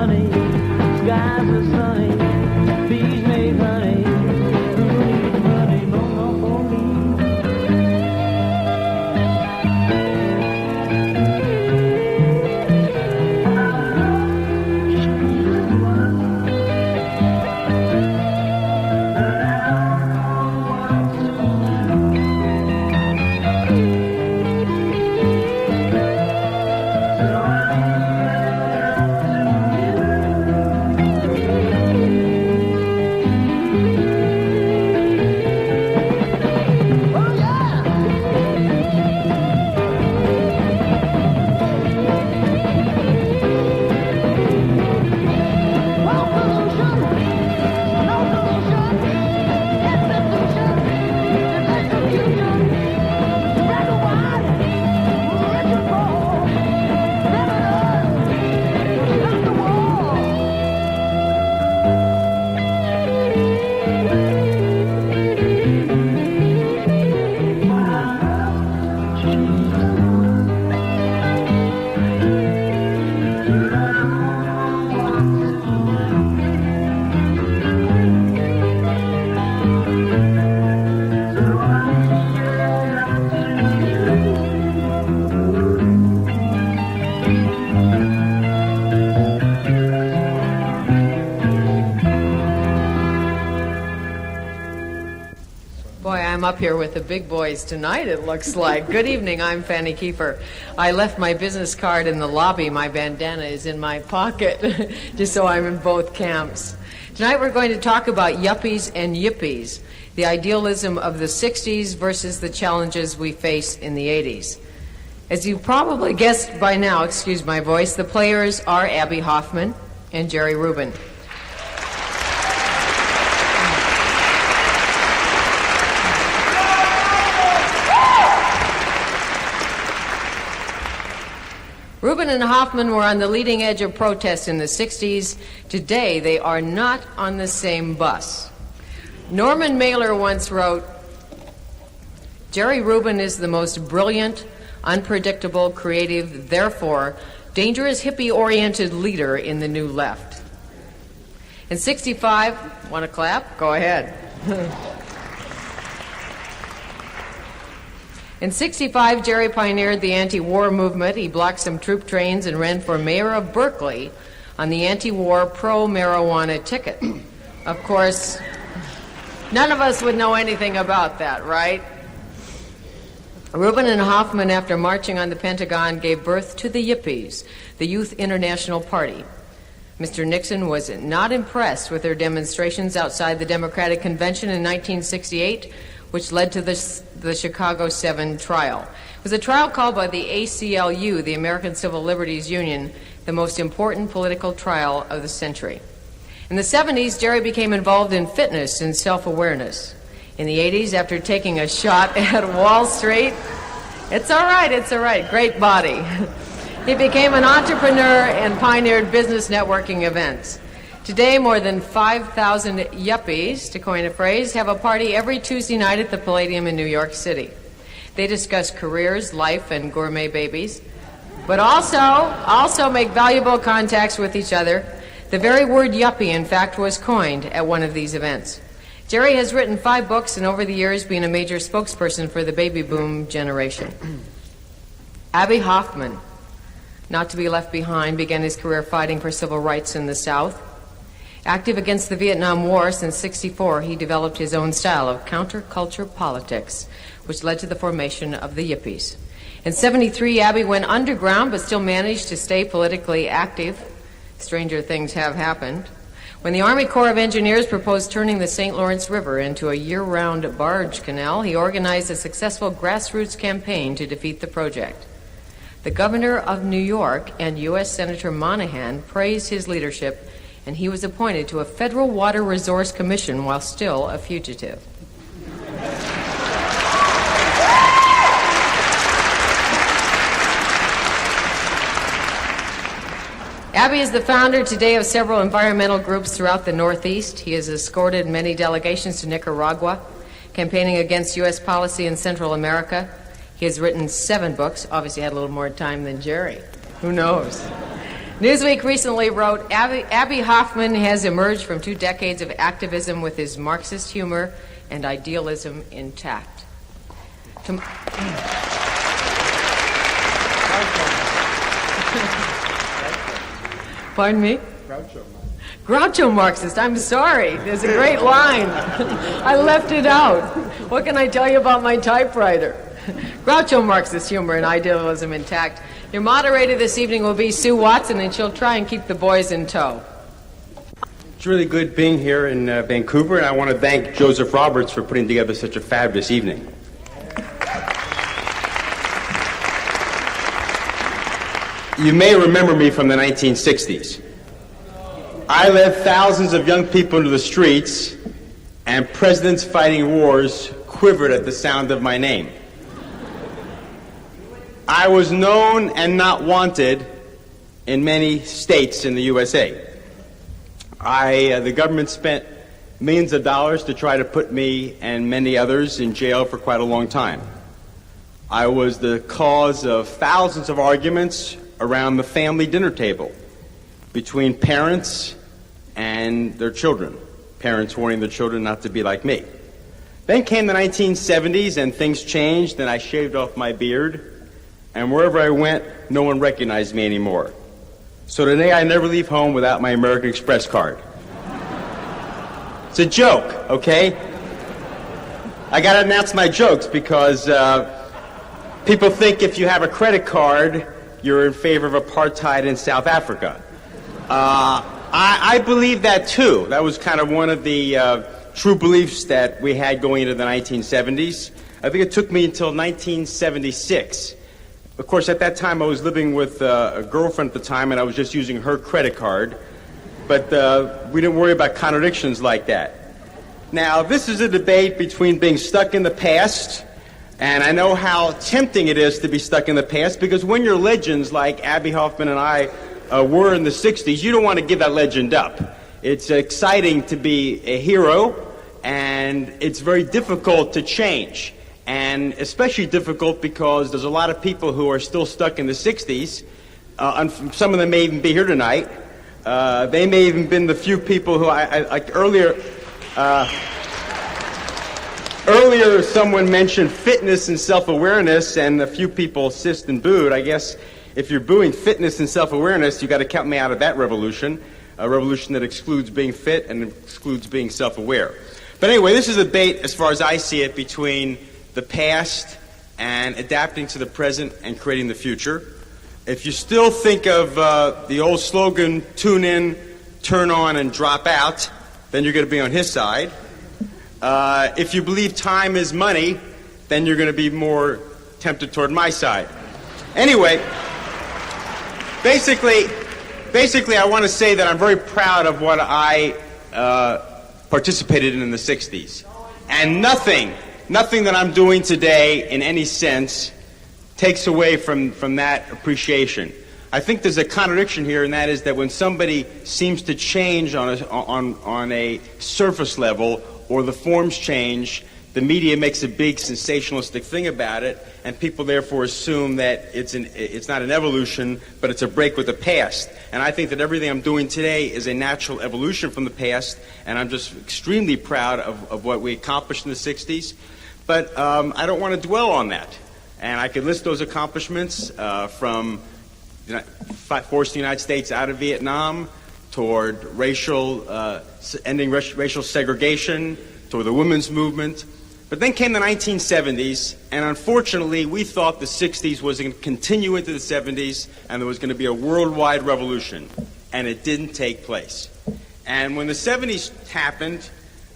money, skies are sunny, bees make honey. Who needs money no more for me? Up here with the big boys tonight, it looks like. Good evening, I'm Fanny Kiefer. I left my business card in the lobby. My bandana is in my pocket, just so I'm in both camps. Tonight we're going to talk about yuppies and yippies, the idealism of the 60s versus the challenges we face in the 80s. As you probably guessed by now, excuse my voice, the players are Abbie Hoffman and Jerry Rubin. Rubin and Hoffman were on the leading edge of protest in the 60s. Today, they are not on the same bus. Norman Mailer once wrote, "Jerry Rubin is the most brilliant, unpredictable, creative, therefore dangerous hippie-oriented leader in the New Left." In 65, want to clap? Go ahead. In 65, Jerry pioneered the anti-war movement. He blocked some troop trains and ran for mayor of Berkeley on the anti-war, pro-marijuana ticket. Of course, none of us would know anything about that, right? Rubin and Hoffman, after marching on the Pentagon, gave birth to the Yippies, the Youth International Party. Mr. Nixon was not impressed with their demonstrations outside the Democratic Convention in 1968, which led to the Chicago 7 trial. It was a trial called by the ACLU, the American Civil Liberties Union, the most important political trial of the century. In the 70s, Jerry became involved in fitness and self-awareness. In the 80s, after taking a shot at Wall Street, it's all right, great body. He became an entrepreneur and pioneered business networking events. Today, more than 5,000 yuppies, to coin a phrase, have a party every Tuesday night at the Palladium in New York City. They discuss careers, life, and gourmet babies, but also make valuable contacts with each other. The very word yuppie, in fact, was coined at one of these events. Jerry has written 5 books and over the years been a major spokesperson for the baby boom generation. Abbie Hoffman, not to be left behind, began his career fighting for civil rights in the South. Active against the Vietnam War since '64, he developed his own style of counterculture politics, which led to the formation of the Yippies. In '73, Abbie went underground but still managed to stay politically active. Stranger things have happened. When the Army Corps of Engineers proposed turning the St. Lawrence River into a year-round barge canal, he organized a successful grassroots campaign to defeat the project. The governor of New York and U.S. Senator Monahan praised his leadership, and he was appointed to a federal water resource commission while still a fugitive. Abbie is the founder today of several environmental groups throughout the Northeast. He has escorted many delegations to Nicaragua, campaigning against U.S. policy in Central America. He has written 7 books, obviously had a little more time than Jerry. Who knows? Newsweek recently wrote, Abbie Hoffman has emerged from 2 decades of activism with his Marxist humor and idealism intact. Pardon me? Groucho Marxist. I'm sorry. There's a great line. I left it out. What can I tell you about my typewriter? Groucho Marxist humor and idealism intact. Your moderator this evening will be Sue Watson, and she'll try and keep the boys in tow. It's really good being here in Vancouver, and I want to thank Joseph Roberts for putting together such a fabulous evening. You may remember me from the 1960s. I led thousands of young people into the streets, and presidents fighting wars quivered at the sound of my name. I was known and not wanted in many states in the USA. The government spent millions of dollars to try to put me and many others in jail for quite a long time. I was the cause of thousands of arguments around the family dinner table between parents and their children, parents warning their children not to be like me. Then came the 1970s and things changed, and I shaved off my beard, and wherever I went, no one recognized me anymore. So today I never leave home without my American Express card. It's a joke, okay? I gotta announce my jokes because people think if you have a credit card, you're in favor of apartheid in South Africa. I believe that too. That was kind of one of the true beliefs that we had going into the 1970s. I think it took me until 1976. Of course, at that time I was living with a girlfriend at the time, and I was just using her credit card. But we didn't worry about contradictions like that. Now, this is a debate between being stuck in the past, and I know how tempting it is to be stuck in the past, because when you're legends like Abbie Hoffman and I were in the 60s, you don't want to give that legend up. It's exciting to be a hero, and it's very difficult to change. And especially difficult because there's a lot of people who are still stuck in the 60s. Some of them may even be here tonight. They may even been the few people who like earlier. Earlier, someone mentioned fitness and self-awareness, and a few people hissed and booed. I guess if you're booing fitness and self-awareness, you got to count me out of that revolution. A revolution that excludes being fit and excludes being self-aware. But anyway, this is a debate, as far as I see it, between the past and adapting to the present and creating the future. If you still think of the old slogan, tune in, turn on, and drop out, then you're going to be on his side. If you believe time is money, then you're going to be more tempted toward my side. Anyway, basically, I want to say that I'm very proud of what I participated in the 60s. And nothing that I'm doing today in any sense takes away from that appreciation. I think there's a contradiction here, and that is that when somebody seems to change on a surface level, or the forms change, the media makes a big sensationalistic thing about it, and people therefore assume that it's not an evolution, but it's a break with the past. And I think that everything I'm doing today is a natural evolution from the past, and I'm just extremely proud of what we accomplished in the 60s. But I don't want to dwell on that. And I could list those accomplishments from forcing the United States out of Vietnam, toward ending racial segregation, toward the women's movement. But then came the 1970s, and unfortunately we thought the 60s was going to continue into the 70s, and there was going to be a worldwide revolution, and it didn't take place. And when the 70s happened,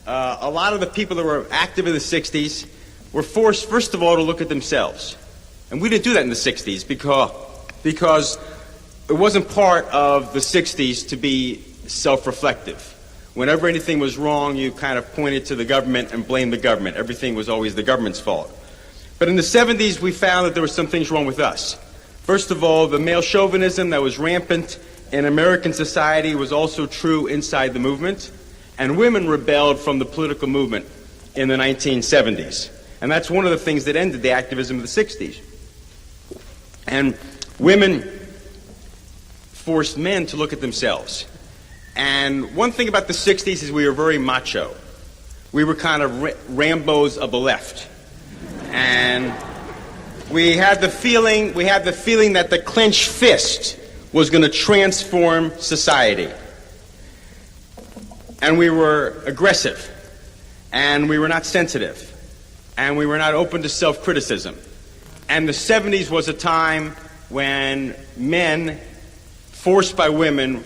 a lot of the people that were active in the 60s were forced, first of all, to look at themselves. And we didn't do that in the 60s because it wasn't part of the 60s to be self-reflective. Whenever anything was wrong, you kind of pointed to the government and blamed the government. Everything was always the government's fault. But in the 70s, we found that there were some things wrong with us. First of all, the male chauvinism that was rampant in American society was also true inside the movement, and women rebelled from the political movement in the 1970s. And that's one of the things that ended the activism of the 60s. And women forced men to look at themselves. And one thing about the 60s is we were very macho. We were kind of Rambos of the left. And we had the feeling that the clenched fist was going to transform society. And we were aggressive. And we were not sensitive. And we were not open to self-criticism. And the 70s was a time when men, forced by women,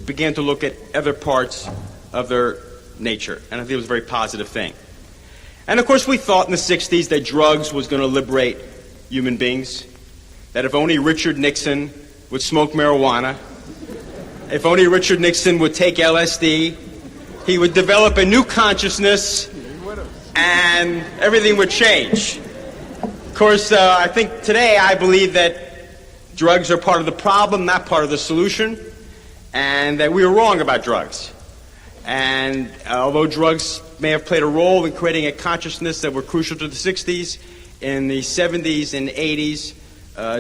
began to look at other parts of their nature. And I think it was a very positive thing. And of course we thought in the 60s that drugs was going to liberate human beings. That if only Richard Nixon would smoke marijuana, if only Richard Nixon would take LSD, he would develop a new consciousness and everything would change. Of course, I think today I believe that drugs are part of the problem, not part of the solution, and that we were wrong about drugs. And although drugs may have played a role in creating a consciousness that were crucial to the 60s, in the 70s and 80s,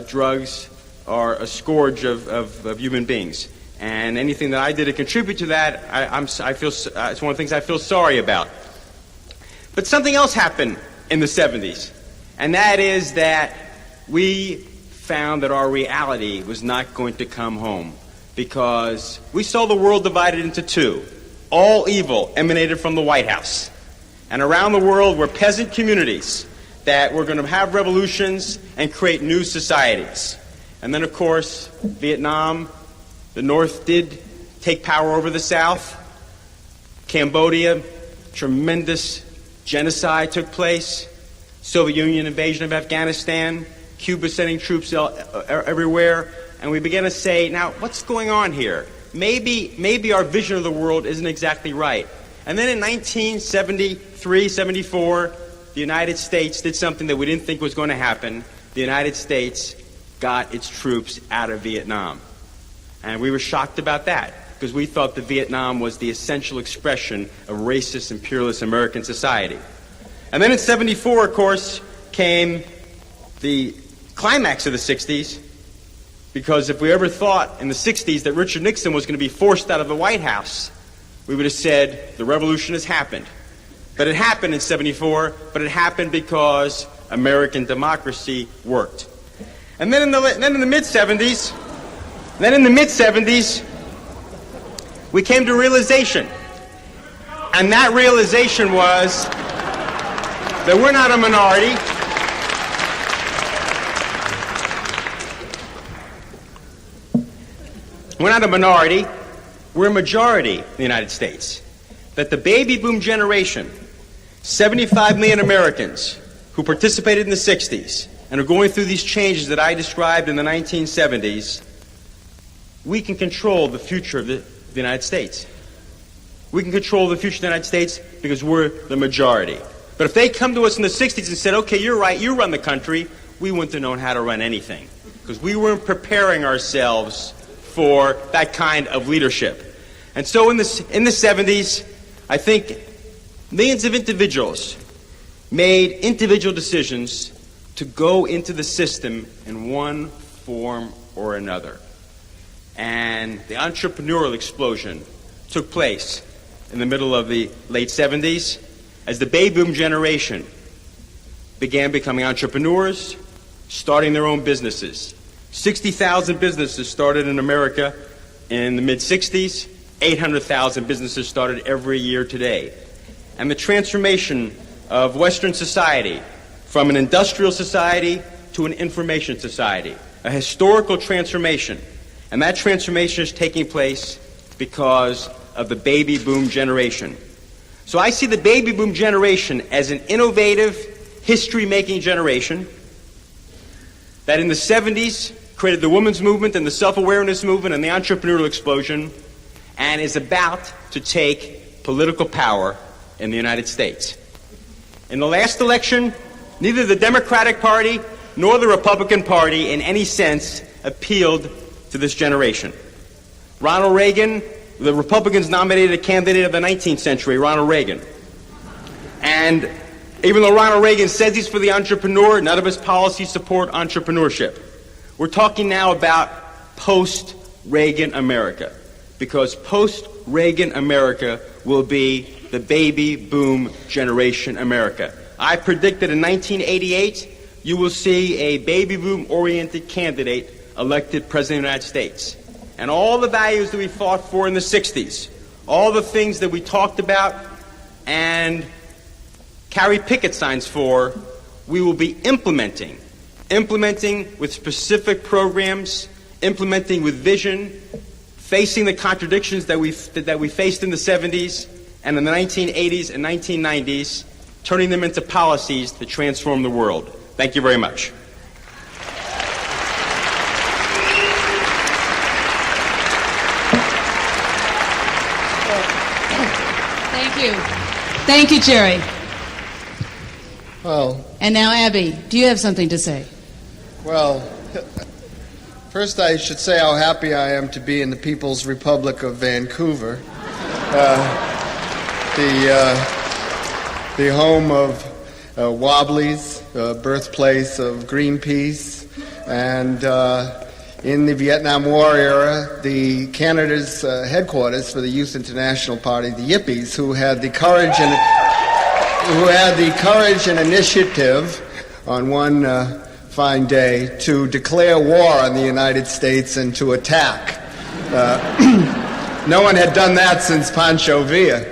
drugs are a scourge of human beings. And anything that I did to contribute to that, I feel it's one of the things I feel sorry about. But something else happened in the 70s, and that is that we found that our reality was not going to come home, because we saw the world divided into two. All evil emanated from the White House. And around the world were peasant communities that were going to have revolutions and create new societies. And then, of course, Vietnam, the North did take power over the South. Cambodia, tremendous genocide took place. Soviet Union invasion of Afghanistan. Cuba sending troops everywhere. And we began to say, now, what's going on here? Maybe our vision of the world isn't exactly right. And then in 1973, 74, the United States did something that we didn't think was going to happen. The United States got its troops out of Vietnam. And we were shocked about that, because we thought that Vietnam was the essential expression of racist, imperialist American society. And then in 74, of course, came the climax of the 60s, because if we ever thought in the 60s that Richard Nixon was going to be forced out of the White House, we would have said the revolution has happened. But it happened in 74, but it happened because American democracy worked. And then in the mid-70s, we came to a realization. And that realization was that we're not a minority. We're not a minority. We're a majority in the United States. That the baby boom generation, 75 million Americans who participated in the 60s and are going through these changes that I described in the 1970s, we can control the future of the United States. We can control the future of the United States because we're the majority. But if they come to us in the 60s and said, okay, you're right, you run the country, we wouldn't have known how to run anything, because we weren't preparing ourselves for that kind of leadership. And so in the 70s, I think millions of individuals made individual decisions to go into the system in one form or another. And the entrepreneurial explosion took place in the middle of the late 70s as the baby boom generation began becoming entrepreneurs, starting their own businesses. 60,000 businesses started in America in the mid-60s. 800,000 businesses started every year today. And the transformation of Western society from an industrial society to an information society, a historical transformation. And that transformation is taking place because of the baby boom generation. So I see the baby boom generation as an innovative, history-making generation that in the 70s created the women's movement and the self-awareness movement and the entrepreneurial explosion, and is about to take political power in the United States. In the last election, neither the Democratic Party nor the Republican Party in any sense appealed to this generation. Ronald Reagan, the Republicans nominated a candidate of the 19th century, Ronald Reagan. And even though Ronald Reagan says he's for the entrepreneur, none of his policies support entrepreneurship. We're talking now about post-Reagan America, because post-Reagan America will be the baby boom generation America. I predict that in 1988, you will see a baby boom-oriented candidate elected President of the United States. And all the values that we fought for in the 60s, all the things that we talked about and carried picket signs for, we will be implementing with specific programs, implementing with vision, facing the contradictions that we faced in the 70s and in the 1980s and 1990s, turning them into policies to transform the world. Thank you very much. Thank you, Jerry. Well, And now, Abbie, do you have something to say? well, first I should say how happy I am to be in the People's Republic of Vancouver, the home of Wobblies, birthplace of Greenpeace, and in the Vietnam War era, Canada's headquarters for the Youth International Party, the Yippies, who had the courage and initiative on one fine day to declare war on the United States and to attack. No one had done that since Pancho Villa.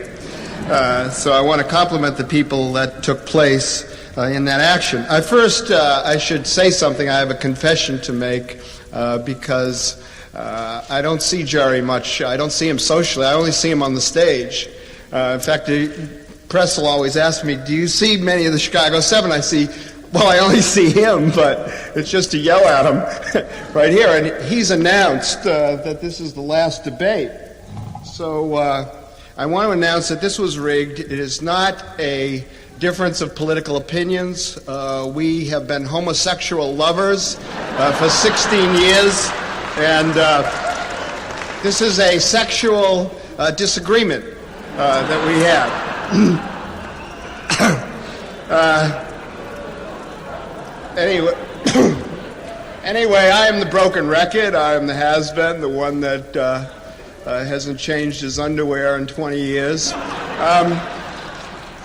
So I want to compliment the people that took place in that action. I should say something. I have a confession to make. Because I don't see Jerry much. I don't see him socially. I only see him on the stage. In fact, the press will always ask me, do you see many of the Chicago 7? I only see him, but it's just to yell at him right here. And he's announced that this is the last debate. So I want to announce that this was rigged. It is not a difference of political opinions. We have been homosexual lovers for 16 years, and this is a sexual disagreement that we have. Anyway, I am the broken record. I am the has-been, the one that hasn't changed his underwear in 20 years.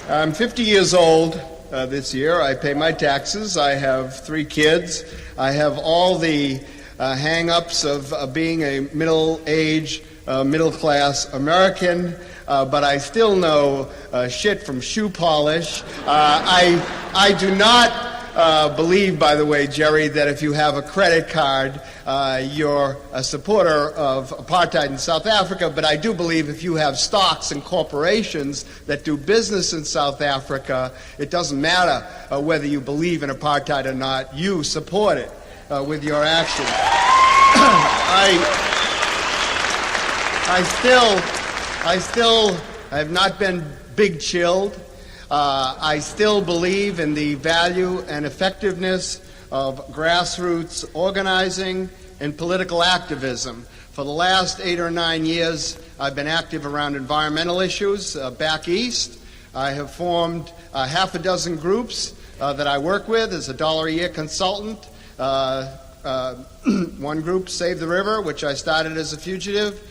I'm 50 years old this year. I pay my taxes. I have 3 kids. I have all the hang-ups of being a middle-aged, middle-class American, but I still know shit from shoe polish. I do not believe, by the way, Jerry, that if you have a credit card, you're a supporter of apartheid in South Africa, but I do believe if you have stocks and corporations that do business in South Africa, it doesn't matter whether you believe in apartheid or not, you support it with your actions. I have not been big-chilled. I still believe in the value and effectiveness of grassroots organizing and political activism. For the last 8 or 9 years, I've been active around environmental issues back east. I have formed half a dozen groups that I work with as a $1 a year consultant. One group, Save the River, which I started as a fugitive,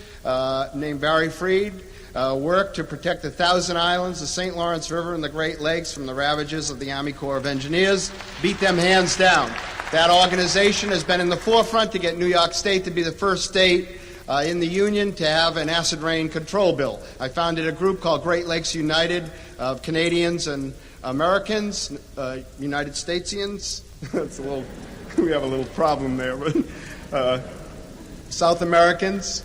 named Barry Freed. Work to protect the Thousand Islands, the St. Lawrence River, and the Great Lakes from the ravages of the Army Corps of Engineers. Beat them hands down. That organization has been in the forefront to get New York State to be the first state in the Union to have an acid rain control bill. I founded a group called Great Lakes United of Canadians and Americans, United Statesians. That's a little, we have a little problem there, but South Americans.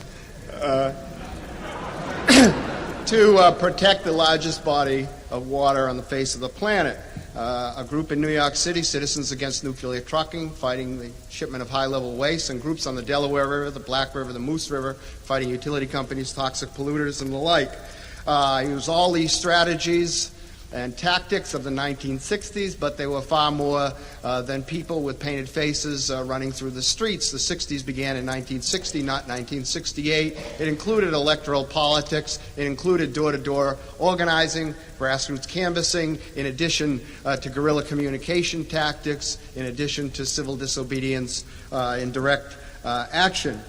To protect the largest body of water on the face of the planet. A group in New York City, Citizens Against Nuclear Trucking, fighting the shipment of high-level waste, and groups on the Delaware River, the Black River, the Moose River, fighting utility companies, toxic polluters, and the like. I use all these strategies and tactics of the 1960s, but they were far more than people with painted faces running through the streets. The 60s began in 1960, not 1968. It included electoral politics. It included door-to-door organizing, grassroots canvassing, in addition to guerrilla communication tactics, in addition to civil disobedience in direct action.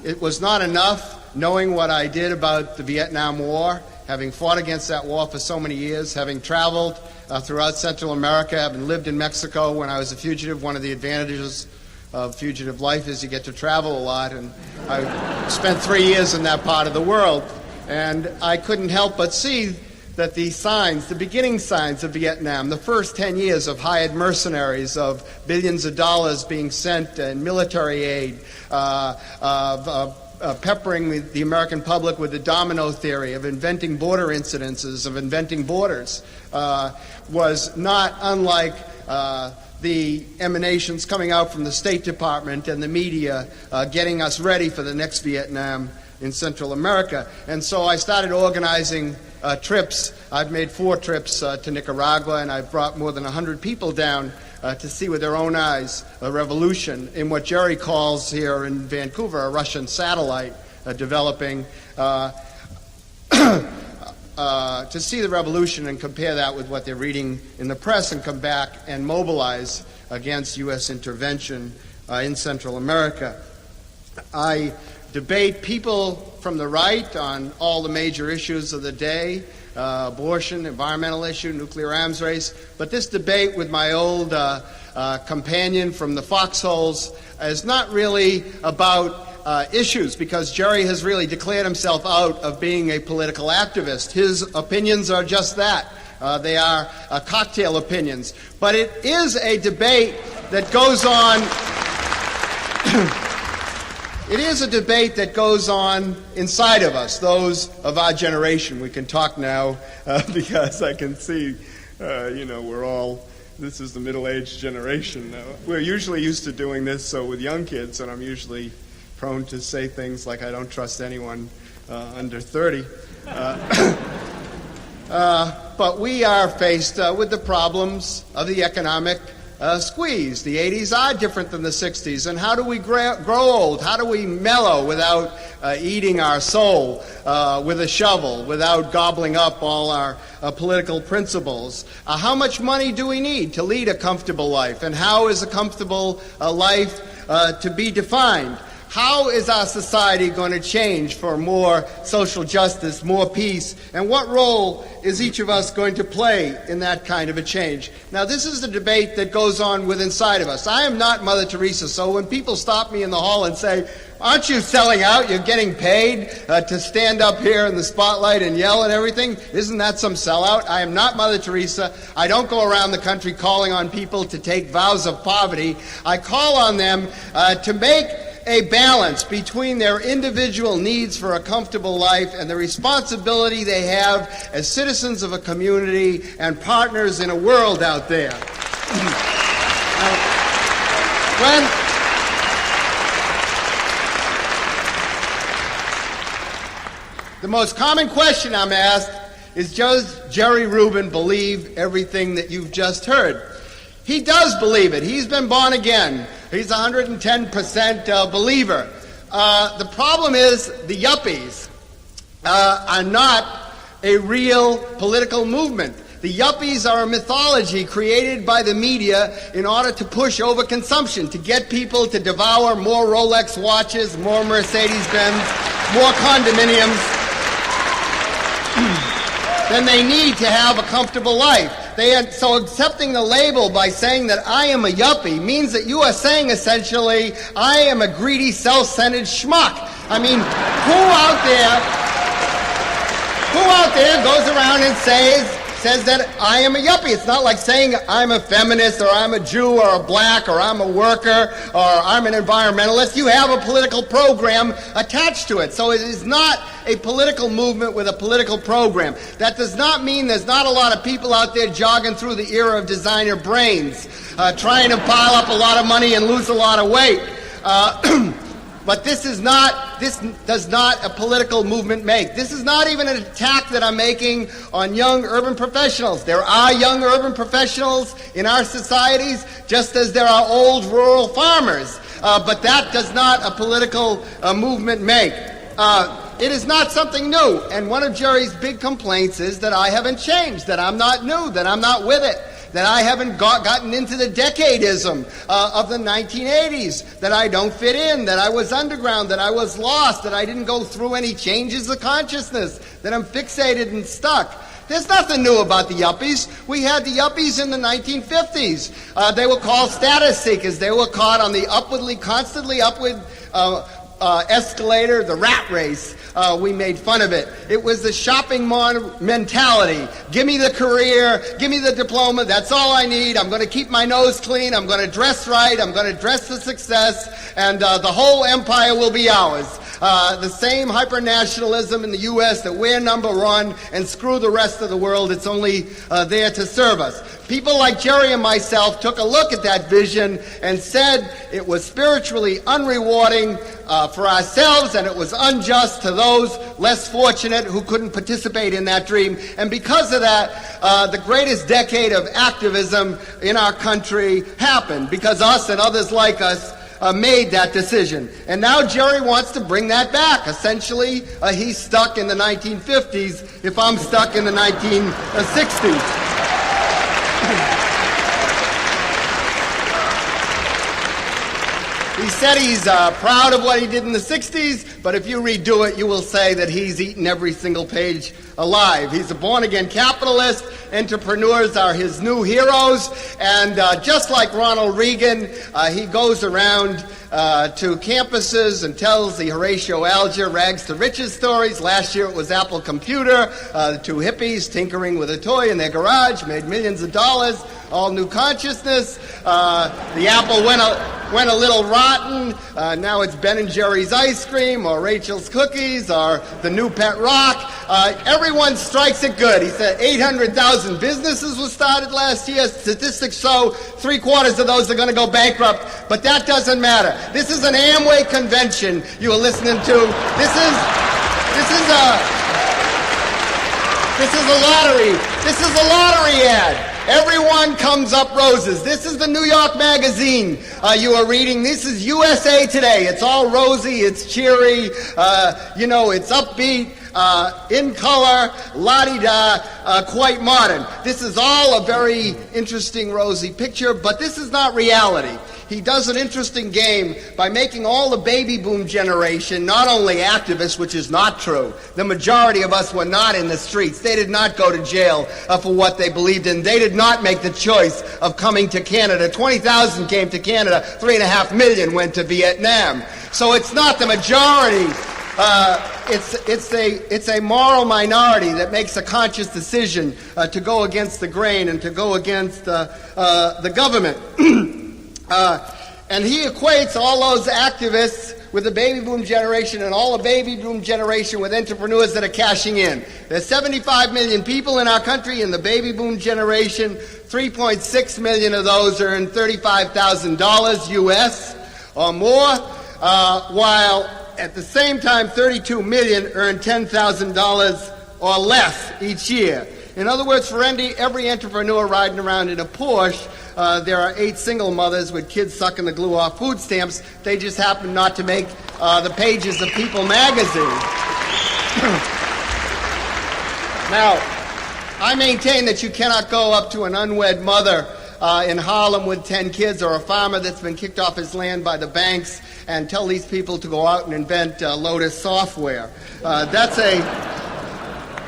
it was not enough knowing what I did about the Vietnam War, having fought against that war for so many years, having traveled throughout Central America, having lived in Mexico when I was a fugitive. One of the advantages of fugitive life is you get to travel a lot, and I spent 3 years in that part of the world, and I couldn't help but see that the signs, the beginning signs of Vietnam, the first 10 years of hired mercenaries, of billions of dollars being sent in military aid, peppering the American public with the domino theory of inventing border incidences, of inventing borders, was not unlike the emanations coming out from the State Department and the media getting us ready for the next Vietnam in Central America. And so I started organizing trips. I've made 4 trips to Nicaragua, and I've brought more than 100 people down to see with their own eyes a revolution in what Jerry calls here in Vancouver a Russian satellite developing, to see the revolution and compare that with what they're reading in the press and come back and mobilize against U.S. intervention in Central America. I debate people from the right on all the major issues of the day, abortion, environmental issue, nuclear arms race. But this debate with my old companion from the foxholes is not really about issues, because Jerry has really declared himself out of being a political activist. His opinions are just that. They are cocktail opinions. But it is a debate that goes on it is a debate that goes on inside of us, those of our generation. We can talk now because I can see, we're all, this is the middle-aged generation now. We're usually used to doing this with young kids, and I'm usually prone to say things like I don't trust anyone under 30. But we are faced with the problems of the economic squeeze. The 80s are different than the 60s. And how do we grow old? How do we mellow without eating our soul with a shovel, without gobbling up all our political principles? How much money do we need to lead a comfortable life? And how is a comfortable life to be defined? How is our society going to change for more social justice, more peace? And what role is each of us going to play in that kind of a change? Now, this is the debate that goes on within inside of us. I am not Mother Teresa, so when people stop me in the hall and say, aren't you selling out? You're getting paid to stand up here in the spotlight and yell and everything? Isn't that some sellout? I am not Mother Teresa. I don't go around the country calling on people to take vows of poverty. I call on them to make a balance between their individual needs for a comfortable life and the responsibility they have as citizens of a community and partners in a world out there. The most common question I'm asked is, does Jerry Rubin believe everything that you've just heard? He does believe it. He's been born again. He's 110% believer. The problem is the yuppies are not a real political movement. The yuppies are a mythology created by the media in order to push overconsumption, to get people to devour more Rolex watches, more Mercedes-Benz, more condominiums than they need to have a comfortable life. So accepting the label by saying that I am a yuppie means that you are saying essentially, I am a greedy, self-centered schmuck. I mean, who out there goes around and says that I am a yuppie? It's not like saying I'm a feminist or I'm a Jew or a black or I'm a worker or I'm an environmentalist. You have a political program attached to it. So it is not a political movement with a political program. That does not mean there's not a lot of people out there jogging through the era of designer brains, trying to pile up a lot of money and lose a lot of weight. But this does not a political movement make. This is not even an attack that I'm making on young urban professionals. There are young urban professionals in our societies, just as there are old rural farmers. But that does not a political movement make. It is not something new. And one of Jerry's big complaints is that I haven't changed, that I'm not new, that I'm not with it. that I haven't gotten into the decadism of the 1980s, that I don't fit in, that I was underground, that I was lost, that I didn't go through any changes of consciousness, that I'm fixated and stuck. There's nothing new about the yuppies. We had the yuppies in the 1950s. They were called status seekers. They were caught on the constantly upward escalator, the rat race. We made fun of it. It was the shopping mall mentality. Give me the career, give me the diploma, that's all I need. I'm going to keep my nose clean, I'm going to dress right, I'm going to dress for success, and the whole empire will be ours. The same hyper-nationalism in the U.S. that we're number one and screw the rest of the world, it's only there to serve us. People like Jerry and myself took a look at that vision and said it was spiritually unrewarding for ourselves, and it was unjust to those less fortunate who couldn't participate in that dream. And because of that, the greatest decade of activism in our country happened, because us and others like us made that decision. And now Jerry wants to bring that back. Essentially, he's stuck in the 1950s if I'm stuck in the 1960s. He said he's proud of what he did in the 60s, but if you redo it, you will say that he's eaten every single page alive. He's a born-again capitalist. Entrepreneurs are his new heroes. And just like Ronald Reagan, he goes around to campuses and tells the Horatio Alger rags to riches stories. Last year it was Apple Computer, the two hippies tinkering with a toy in their garage, made millions of dollars, all new consciousness. The Apple went a little rotten. Now it's Ben & Jerry's ice cream or Rachel's cookies or the new pet rock. Everyone strikes it good. He said 800,000 businesses were started last year. Statistics show 3/4 of those are going to go bankrupt, but that doesn't matter. This is an Amway convention you are listening to. This is a lottery. This is a lottery ad. Everyone comes up roses. This is the New York Magazine you are reading. This is USA Today. It's all rosy, it's cheery, it's upbeat, in color, la-di-da, quite modern. This is all a very interesting, rosy picture, but this is not reality. He does an interesting game by making all the baby boom generation not only activists, which is not true. The majority of us were not in the streets. They did not go to jail for what they believed in. They did not make the choice of coming to Canada. 20,000 came to Canada. 3.5 million went to Vietnam. So it's not the majority. It's a moral minority that makes a conscious decision to go against the grain and to go against the government. And he equates all those activists with the baby boom generation and all the baby boom generation with entrepreneurs that are cashing in. There's 75 million people in our country in the baby boom generation. 3.6 million of those earn $35,000 US or more, while at the same time 32 million earn $10,000 or less each year. In other words, for every entrepreneur riding around in a Porsche, there are 8 single mothers with kids sucking the glue off food stamps. They just happen not to make the pages of People magazine. Now, I maintain that you cannot go up to an unwed mother in Harlem with 10 kids or a farmer that's been kicked off his land by the banks and tell these people to go out and invent Lotus software.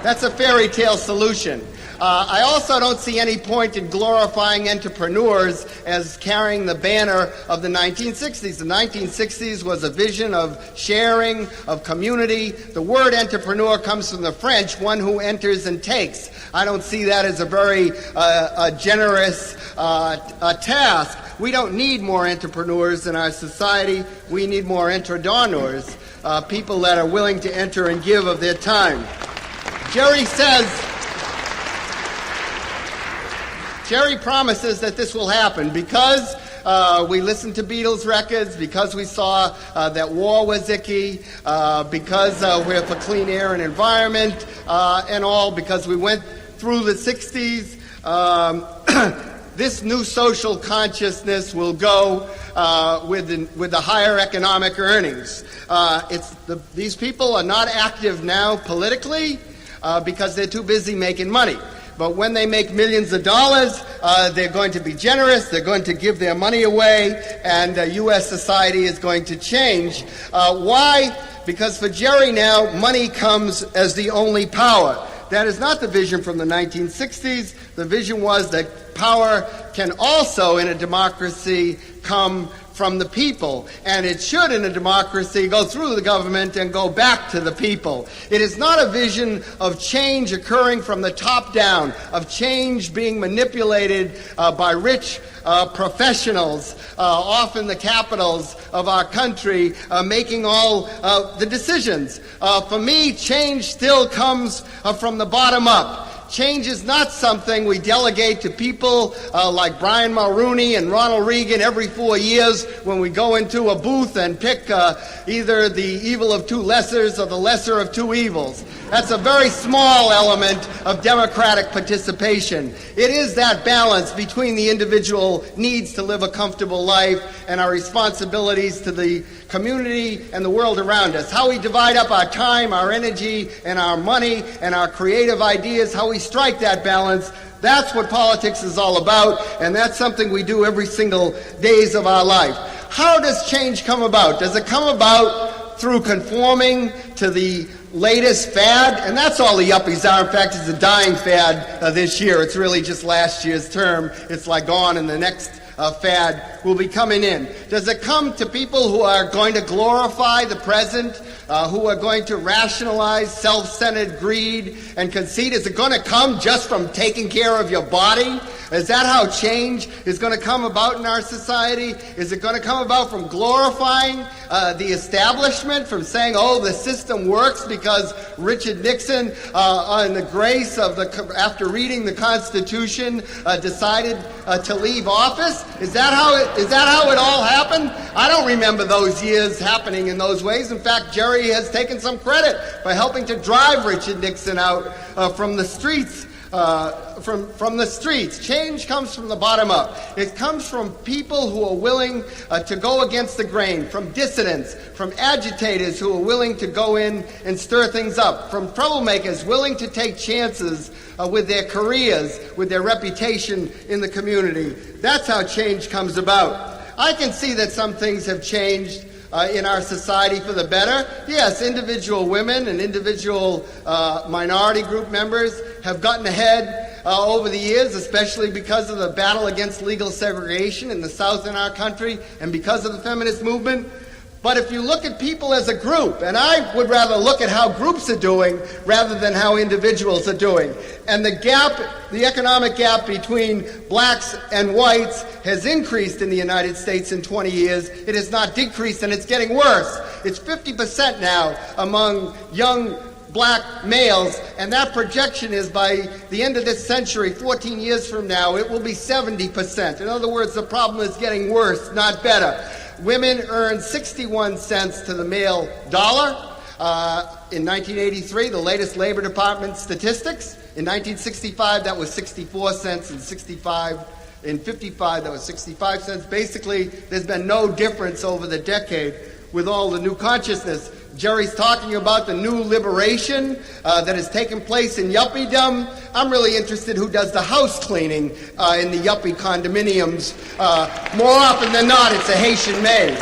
That's a fairy tale solution. I also don't see any point in glorifying entrepreneurs as carrying the banner of the 1960s. The 1960s was a vision of sharing, of community. The word entrepreneur comes from the French, one who enters and takes. I don't see that as a very generous task. We don't need more entrepreneurs in our society. We need more entrepreneurs, people that are willing to enter and give of their time. Jerry promises that this will happen because we listened to Beatles records, because we saw that war was icky, because we're for clean air and environment, and all, because we went through the 60s. This new social consciousness will go with the higher economic earnings. These people are not active now politically because they're too busy making money. But when they make millions of dollars, they're going to be generous, they're going to give their money away, and U.S. society is going to change. Why? Because for Jerry now, money comes as the only power. That is not the vision from the 1960s. The vision was that power can also, in a democracy, come from the people, and it should, in a democracy, go through the government and go back to the people. It is not a vision of change occurring from the top down, of change being manipulated by rich professionals, often the capitals of our country, making all the decisions. For me, change still comes from the bottom up. Change is not something we delegate to people like Brian Mulroney and Ronald Reagan every 4 years when we go into a booth and pick either the evil of two lessers or the lesser of two evils. That's a very small element of democratic participation. It is that balance between the individual needs to live a comfortable life and our responsibilities to the community and the world around us. How we divide up our time, our energy, and our money, and our creative ideas, how we strike that balance, that's what politics is all about, and that's something we do every single days of our life. How does change come about? Does it come about through conforming to the latest fad? And that's all the yuppies are. In fact, it's a dying fad this year. It's really just last year's term. It's like gone, and the next fad will be coming in. Does it come to people who are going to glorify the present, who are going to rationalize self-centered greed and conceit? Is it going to come just from taking care of your body? Is that how change is going to come about in our society? Is it going to come about from glorifying the establishment, from saying, oh, the system works because Richard Nixon, on the grace of after reading the Constitution, decided to leave office? Is that how it all happened? I don't remember those years happening in those ways. In fact, Jerry has taken some credit for helping to drive Richard Nixon out from the streets. From the streets. Change comes from the bottom up. It comes from people who are willing to go against the grain, from dissidents, from agitators who are willing to go in and stir things up, from troublemakers willing to take chances with their careers, with their reputation in the community. That's how change comes about. I can see that some things have changed in our society for the better. Yes, individual women and individual minority group members have gotten ahead over the years, especially because of the battle against legal segregation in the South in our country and because of the feminist movement. But if you look at people as a group, and I would rather look at how groups are doing rather than how individuals are doing, and the gap, the economic gap between blacks and whites has increased in the United States in 20 years. It has not decreased, and it's getting worse. It's 50% now among young black males, and that projection is by the end of this century, 14 years from now, it will be 70%. In other words, the problem is getting worse, not better. Women earn 61 cents to the male dollar. In 1983, the latest Labor Department statistics. In 1965, that was 64 cents, and in 55, that was 65 cents. Basically, there's been no difference over the decade with all the new consciousness. Jerry's talking about the new liberation that has taken place in yuppiedom. I'm really interested who does the house cleaning in the yuppie condominiums. More often than not, it's a Haitian maid.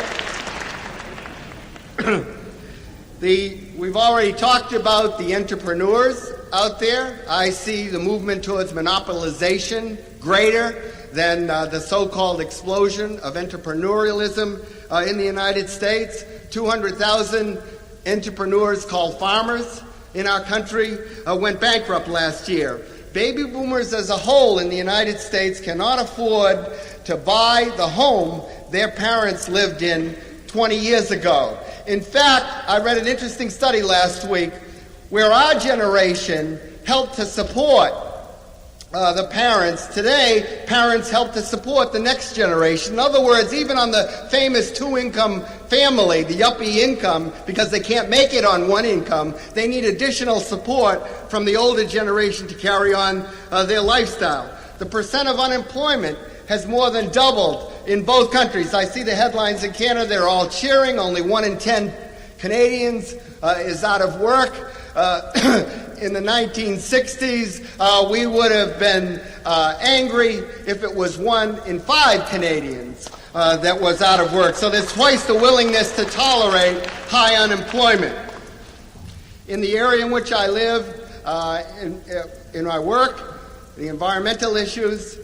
We've already talked about the entrepreneurs out there. I see the movement towards monopolization greater than the so-called explosion of entrepreneurialism in the United States. 200,000 entrepreneurs called farmers in our country went bankrupt last year. Baby boomers as a whole in the United States cannot afford to buy the home their parents lived in 20 years ago. In fact, I read an interesting study last week where our generation helped to support the parents. Today, parents help to support the next generation. In other words, even on the famous two-income family, the yuppie income, because they can't make it on one income, they need additional support from the older generation to carry on their lifestyle. The percent of unemployment has more than doubled in both countries. I see the headlines in Canada, they're all cheering. Only 1 in 10 Canadians is out of work. in the 1960s, we would have been angry if it was 1 in 5 Canadians that was out of work. So there's twice the willingness to tolerate high unemployment. In the area in which I live, in my work, the environmental issues,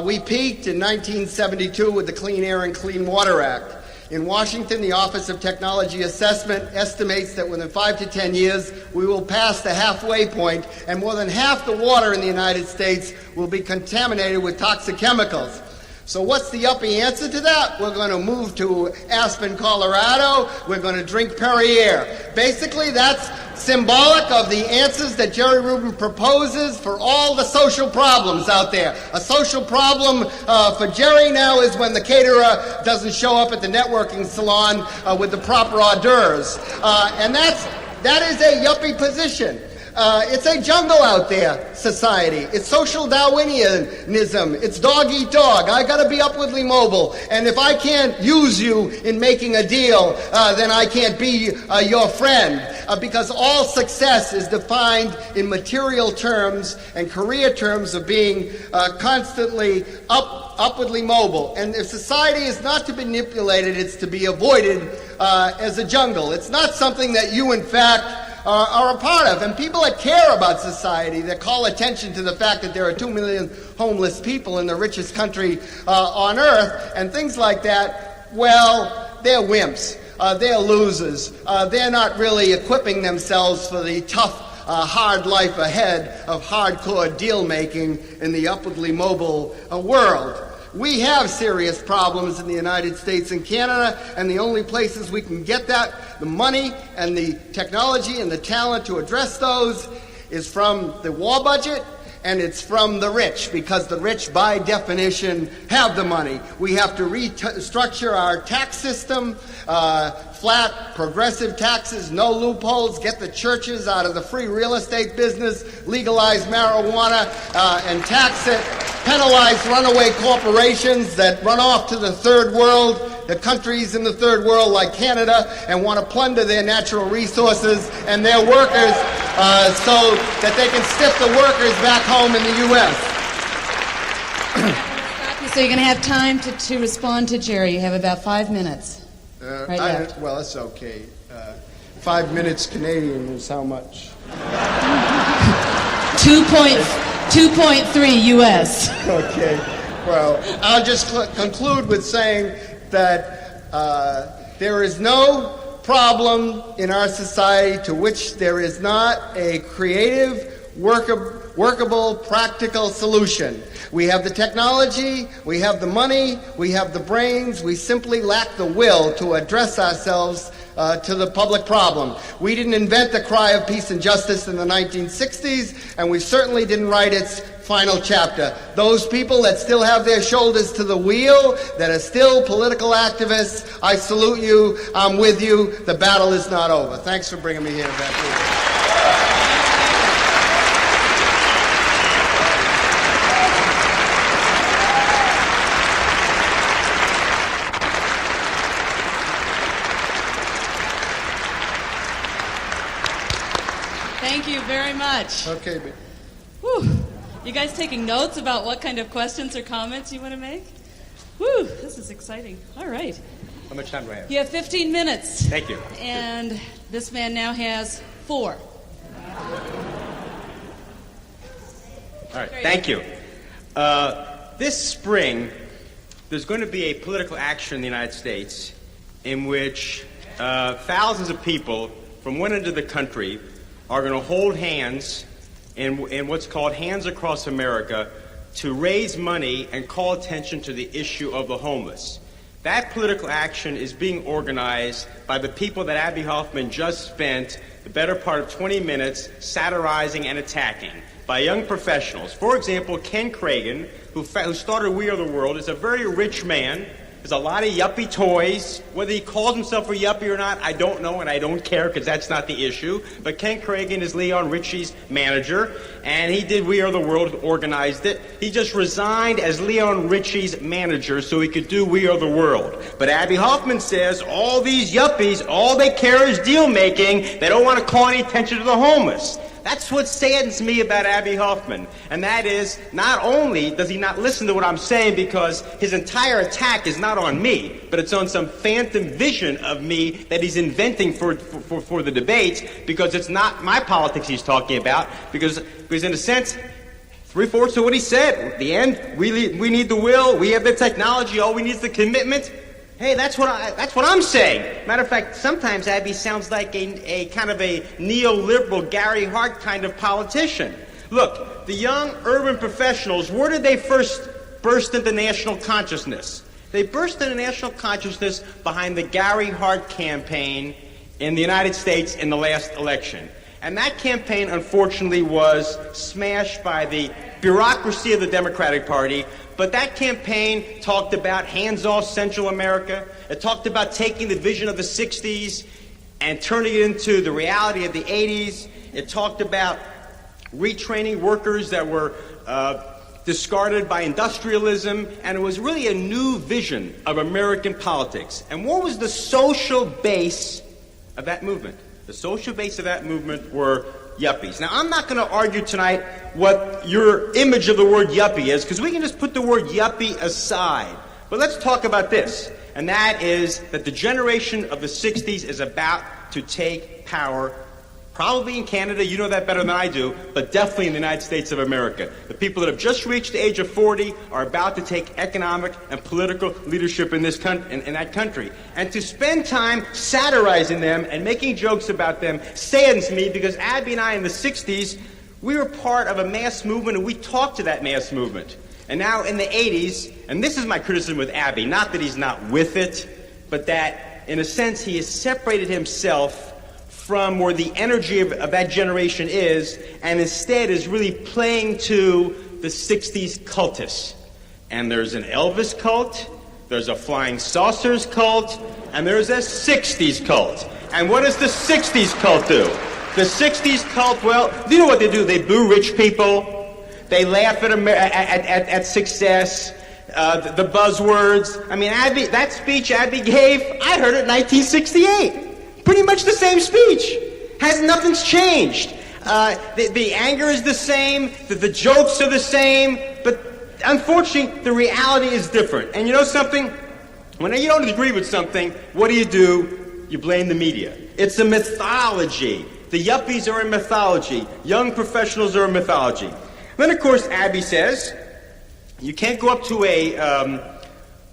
we peaked in 1972 with the Clean Air and Clean Water Act. In Washington, the Office of Technology Assessment estimates that within 5 to 10 years, we will pass the halfway point, and more than half the water in the United States will be contaminated with toxic chemicals. So what's the yuppie answer to that? We're going to move to Aspen, Colorado. We're going to drink Perrier. Basically, that's symbolic of the answers that Jerry Rubin proposes for all the social problems out there. A social problem for Jerry now is when the caterer doesn't show up at the networking salon with the proper hors d'oeuvres. And that is a yuppie position. It's a jungle out there society. It's social Darwinianism. It's dog eat dog. I got to be upwardly mobile. And if I can't use you in making a deal, then I can't be your friend. Because all success is defined in material terms and career terms of being constantly upwardly mobile. And if society is not to be manipulated, it's to be avoided as a jungle. It's not something that you, in fact, are a part of. And people that care about society, that call attention to the fact that there are 2 million homeless people in the richest country on earth, and things like that, well, they're wimps. They're losers. They're not really equipping themselves for the tough, hard life ahead of hardcore deal-making in the upwardly mobile world. We have serious problems in the United States and Canada, and the only places we can get that, the money and the technology and the talent to address those, is from the war budget, and it's from the rich, because the rich, by definition, have the money. We have to restructure our tax system, flat, progressive taxes, no loopholes, get the churches out of the free real estate business, legalize marijuana and tax it, penalize runaway corporations that run off to the third world, the countries in the third world like Canada, and want to plunder their natural resources and their workers so that they can stiff the workers back home in the U.S. So you're going to have time to respond to Jerry. You have about 5 minutes. Well, that's okay. 5 minutes Canadian is how much? 2.3 U.S. Okay. Well, I'll just conclude with saying that there is no problem in our society to which there is not a creative, workable, practical solution. We have the technology, we have the money, we have the brains, we simply lack the will to address ourselves to the public problem. We didn't invent the cry of peace and justice in the 1960s, and we certainly didn't write its final chapter. Those people that still have their shoulders to the wheel, that are still political activists, I salute you, I'm with you, the battle is not over. Thanks for bringing me here, Becky. Thank you very much. Okay, baby. Whew. You guys taking notes about what kind of questions or comments you want to make? Whew, this is exciting. All right. How much time do I have? You have 15 minutes. Thank you. And this man now has 4. All right, thank you. This spring, there's going to be a political action in the United States in which thousands of people from one end of the country are going to hold hands in what's called Hands Across America to raise money and call attention to the issue of the homeless. That political action is being organized by the people that Abbie Hoffman just spent the better part of 20 minutes satirizing and attacking, by young professionals. For example, Ken Cragen, who started We Are the World, is a very rich man. There's a lot of yuppie toys. Whether he calls himself a yuppie or not, I don't know, and I don't care because that's not the issue. But Ken Cragen is Leon Richie's manager, and he did We Are the World, organized it. He just resigned as Leon Richie's manager so he could do We Are the World. But Abbie Hoffman says all these yuppies, all they care is deal making. They don't want to call any attention to the homeless. That's what saddens me about Abbie Hoffman. And that is, not only does he not listen to what I'm saying because his entire attack is not on me, but it's on some phantom vision of me that he's inventing for the debates, because it's not my politics he's talking about, because in a sense, 3/4 of what he said. At the end, we need the will, we have the technology, all we need is the commitment. Hey, that's what I'm saying. Matter of fact, sometimes Abbie sounds like a kind of a neoliberal Gary Hart kind of politician. Look, the young urban professionals, where did they first burst into national consciousness? They burst into national consciousness behind the Gary Hart campaign in the United States in the last election. And that campaign, unfortunately, was smashed by the bureaucracy of the Democratic Party. But that campaign talked about hands-off Central America. It talked about taking the vision of the 60s and turning it into the reality of the 80s. It talked about retraining workers that were discarded by industrialism. And it was really a new vision of American politics. And what was the social base of that movement? The social base of that movement were yuppies. Now, I'm not going to argue tonight what your image of the word yuppie is, because we can just put the word yuppie aside. But let's talk about this, and that is that the generation of the 60s is about to take power, probably in Canada, you know that better than I do, but definitely in the United States of America. The people that have just reached the age of 40 are about to take economic and political leadership in that country. And to spend time satirizing them and making jokes about them saddens me, because Abbie and I in the 60s, we were part of a mass movement, and we talked to that mass movement. And now in the 80s, and this is my criticism with Abbie, not that he's not with it, but that, in a sense, he has separated himself from where the energy of that generation is, and instead is really playing to the 60s cultists. And there's an Elvis cult, there's a Flying Saucers cult, and there's a 60s cult. And what does the 60s cult do? The 60s cult, well, do you know what they do? They boo rich people, they laugh at success, the buzzwords. I mean, Abbie, that speech Abbie gave, I heard it in 1968. Pretty much the same speech. Nothing's changed. The anger is the same, the jokes are the same, but unfortunately, the reality is different. And you know something? When you don't agree with something, what do? You blame the media. It's a mythology. The yuppies are a mythology. Young professionals are a mythology. Then, of course, Abbie says, you can't go up to a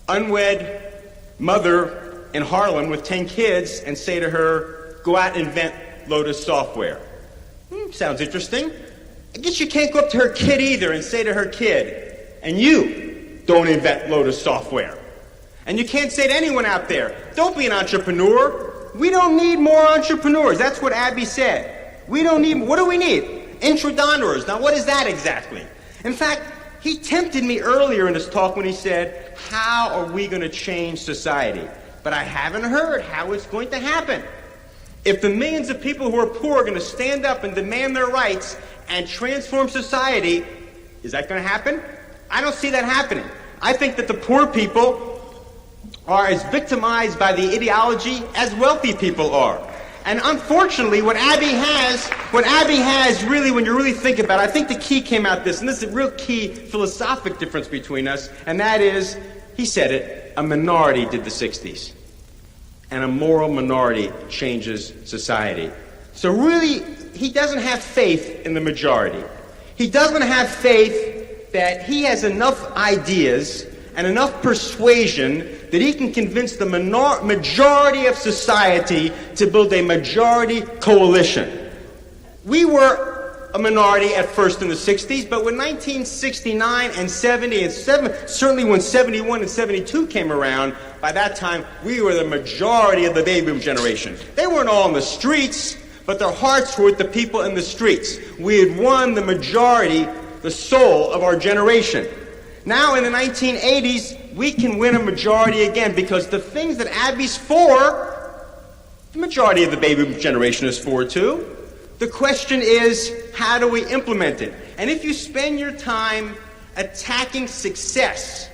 unwed mother in Harlem with 10 kids and say to her, go out and invent Lotus software. Sounds interesting. I guess you can't go up to her kid either and say to her kid, and you don't invent Lotus software. And you can't say to anyone out there, don't be an entrepreneur. We don't need more entrepreneurs. That's what Abbie said. We don't need, what do we need? Introdonors. Now, what is that exactly? In fact, he tempted me earlier in this talk when he said, how are we going to change society? But I haven't heard how it's going to happen. If the millions of people who are poor are going to stand up and demand their rights and transform society, is that going to happen? I don't see that happening. I think that the poor people are as victimized by the ideology as wealthy people are. And unfortunately, what Abbie has really, when you really think about it, I think the key came out this, and this is a real key philosophic difference between us, and that is, he said it, a minority did the 60s. And a moral minority changes society. So really, he doesn't have faith in the majority. He doesn't have faith that he has enough ideas and enough persuasion that he can convince the majority of society to build a majority coalition. We were a minority at first in the 60s, but when 1969 and 70 and certainly when 71 and 72 came around, by that time we were the majority of the baby boom generation. They weren't all in the streets, but their hearts were with the people in the streets. We had won the majority, the soul of our generation. Now in the 1980s, we can win a majority again, because the things that Abbie's for, the majority of the baby boom generation is for too. The question is, how do we implement it? And if you spend your time attacking success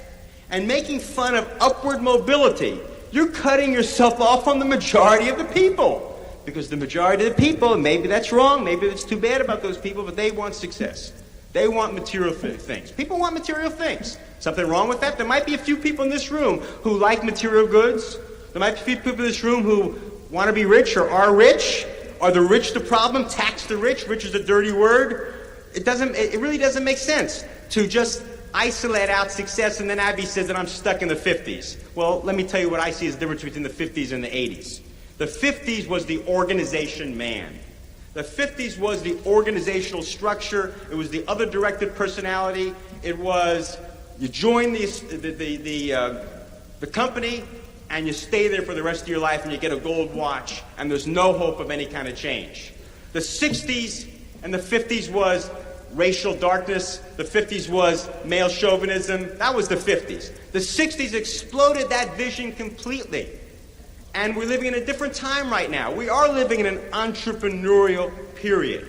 and making fun of upward mobility, you're cutting yourself off from the majority of the people. because the majority of the people, and maybe that's wrong, maybe it's too bad about those people, but they want success. They want material things. People want material things. Something wrong with that? There might be a few people in this room who like material goods. There might be a few people in this room who want to be rich or are rich. Are the rich the problem? Tax the rich? Rich is a dirty word. It really doesn't make sense to just isolate out success, and then Abbie says that I'm stuck in the 50s. Well, let me tell you what I see as the difference between the 50s and the 80s. The 50s was the organization man. The 50s was the organizational structure. It was the other directed personality. It was you join the company and you stay there for the rest of your life and you get a gold watch and there's no hope of any kind of change. The 60s and the 50s was racial darkness. The 50s was male chauvinism. That was the 50s. The 60s exploded that vision completely. And we're living in a different time right now. We are living in an entrepreneurial period.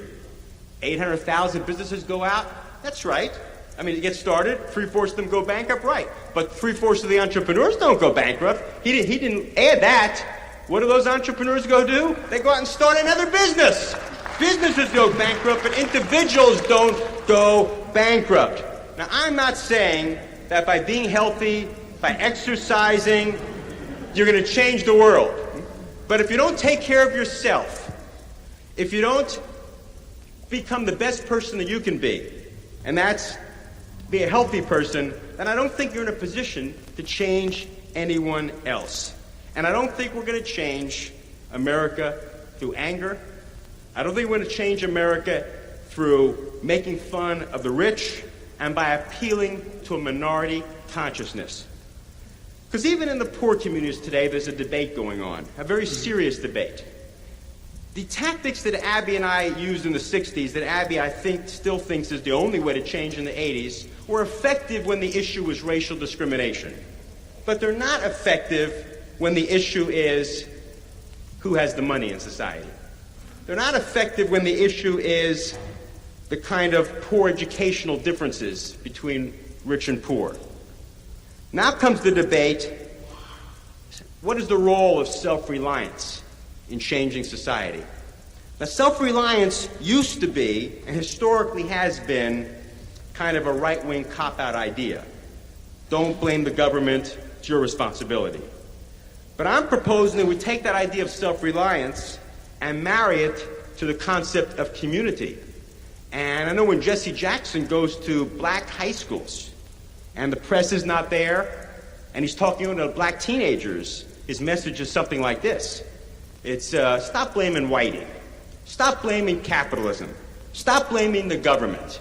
800,000 businesses go out. That's right. I mean, you get started, 3/4 of them go bankrupt, right. But 3/4 of the entrepreneurs don't go bankrupt. He didn't add that. What do those entrepreneurs go do? They go out and start another business. Businesses go bankrupt, but individuals don't go bankrupt. Now, I'm not saying that by being healthy, by exercising, you're going to change the world. But if you don't take care of yourself, if you don't become the best person that you can be, and that's be a healthy person, then I don't think you're in a position to change anyone else. And I don't think we're going to change America through anger. I don't think we're going to change America through making fun of the rich and by appealing to a minority consciousness. Because even in the poor communities today, there's a debate going on, a very serious debate. The tactics that Abbie and I used in the 60s, that Abbie, I think, still thinks is the only way to change in the 80s, were effective when the issue was racial discrimination. But they're not effective when the issue is who has the money in society. They're not effective when the issue is the kind of poor educational differences between rich and poor. Now comes the debate, what is the role of self-reliance in changing society? Now, self-reliance used to be, and historically has been, kind of a right-wing cop-out idea. Don't blame the government, it's your responsibility. But I'm proposing that we take that idea of self-reliance and marry it to the concept of community. And I know when Jesse Jackson goes to black high schools, and the press is not there, and he's talking to black teenagers, his message is something like this. It's, stop blaming whitey. Stop blaming capitalism. Stop blaming the government.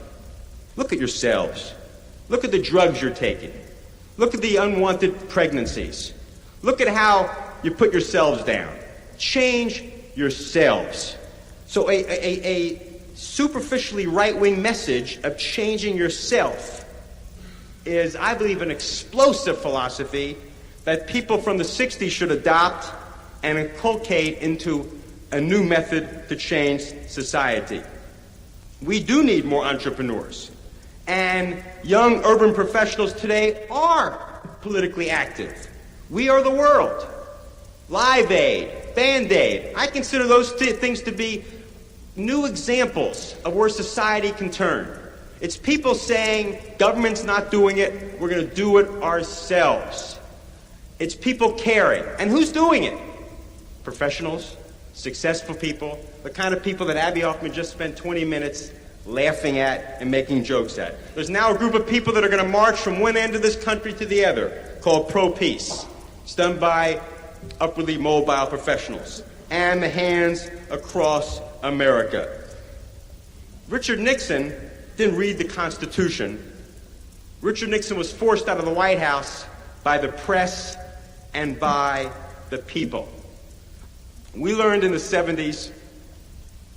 Look at yourselves. Look at the drugs you're taking. Look at the unwanted pregnancies. Look at how you put yourselves down. Change yourselves. So a superficially right-wing message of changing yourself is, I believe, an explosive philosophy that people from the 60s should adopt and inculcate into a new method to change society. We do need more entrepreneurs. And young urban professionals today are politically active. We are the world. Live Aid, Band-Aid, I consider those things to be new examples of where society can turn. It's people saying, government's not doing it, we're going to do it ourselves. It's people caring. And who's doing it? Professionals, successful people, the kind of people that Abbie Hoffman just spent 20 minutes laughing at and making jokes at. There's now a group of people that are going to march from one end of this country to the other, called Pro-Peace. It's done by upwardly mobile professionals. And the hands across America. Richard Nixon didn't read the Constitution. Richard Nixon was forced out of the White House by the press and by the people. We learned in the 70s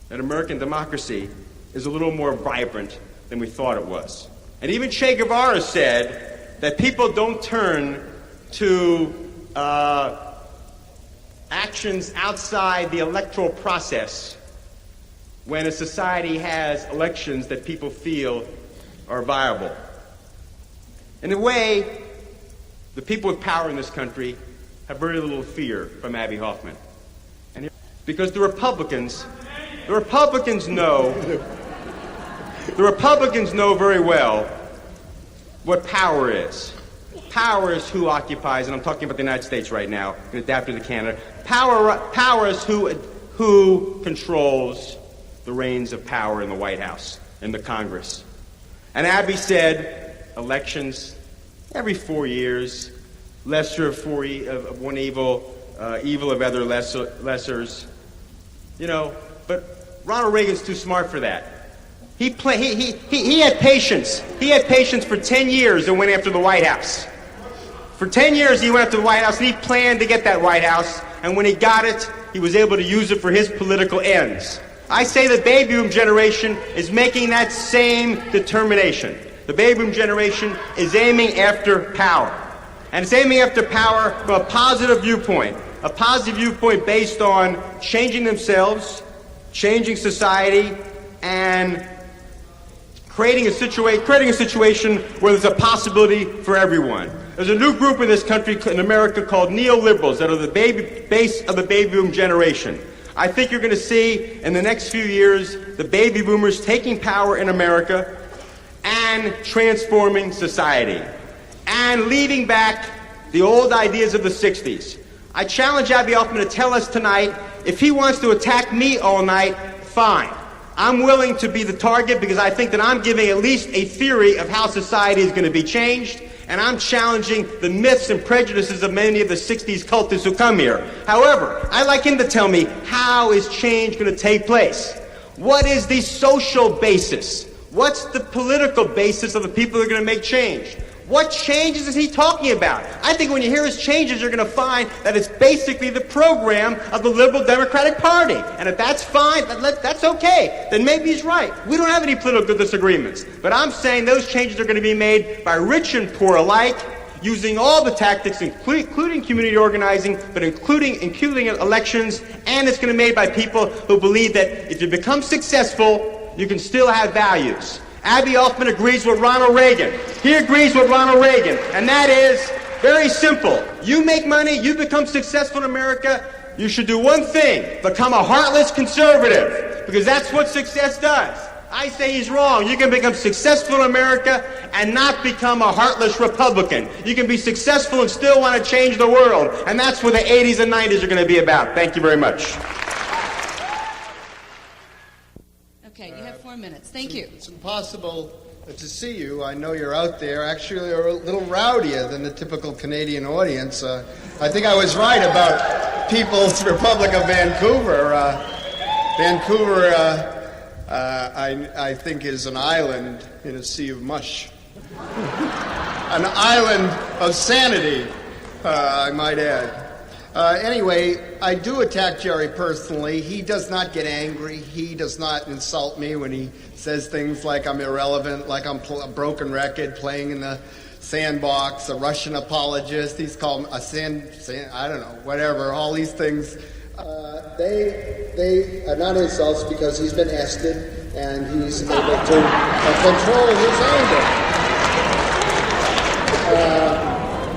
that American democracy is a little more vibrant than we thought it was. And even Che Guevara said that people don't turn to actions outside the electoral process when a society has elections that people feel are viable. In a way, the people with power in this country have very little fear from Abbie Hoffman. because the Republicans know very well what power is. Power is who occupies, and I'm talking about the United States right now, and adapted to Canada. Power is who controls the reins of power in the White House, in the Congress. And Abbie said, elections every 4 years, lesser of one evil, evil of other lessers. You know, but Ronald Reagan's too smart for that. He had patience. He had patience for 10 years and went after the White House. For 10 years he went after the White House, and he planned to get that White House, and when he got it, he was able to use it for his political ends. I say the baby boom generation is making that same determination. The baby boom generation is aiming after power. And it's aiming after power from a positive viewpoint based on changing themselves, changing society, and creating a situation where there's a possibility for everyone. There's a new group in this country, in America, called neoliberals that are the base of the baby boom generation. I think you're going to see in the next few years the baby boomers taking power in America and transforming society and leaving back the old ideas of the 60s. I challenge Abbie Hoffman to tell us tonight, if he wants to attack me all night, fine. I'm willing to be the target because I think that I'm giving at least a theory of how society is going to be changed, and I'm challenging the myths and prejudices of many of the 60s cultists who come here. However, I'd like him to tell me, how is change going to take place? What is the social basis? What's the political basis of the people who are going to make change? What changes is he talking about? I think when you hear his changes, you're going to find that it's basically the program of the Liberal Democratic Party. And if that's fine, that's okay. Then maybe he's right. We don't have any political disagreements. But I'm saying those changes are going to be made by rich and poor alike, using all the tactics, including community organizing, but including elections, and it's going to be made by people who believe that if you become successful, you can still have values. Abbie Hoffman agrees with Ronald Reagan. He agrees with Ronald Reagan, and that is very simple. You make money, you become successful in America, you should do one thing, become a heartless conservative, because that's what success does. I say he's wrong. You can become successful in America and not become a heartless Republican. You can be successful and still want to change the world, and that's what the 80s and 90s are going to be about. Thank you very much. Okay, you have 4 minutes. Thank you. It's impossible to see you. I know you're out there. Actually, you're a little rowdier than the typical Canadian audience. I think I was right about People's Republic of Vancouver. I think, is an island in a sea of mush. An island of sanity, I might add. Anyway, I do attack Jerry personally. He does not get angry. He does not insult me when he says things like I'm irrelevant, like I'm a broken record playing in the sandbox, a Russian apologist. He's called a I don't know, whatever, all these things. They are not insults because he's been ested and he's able to control his anger.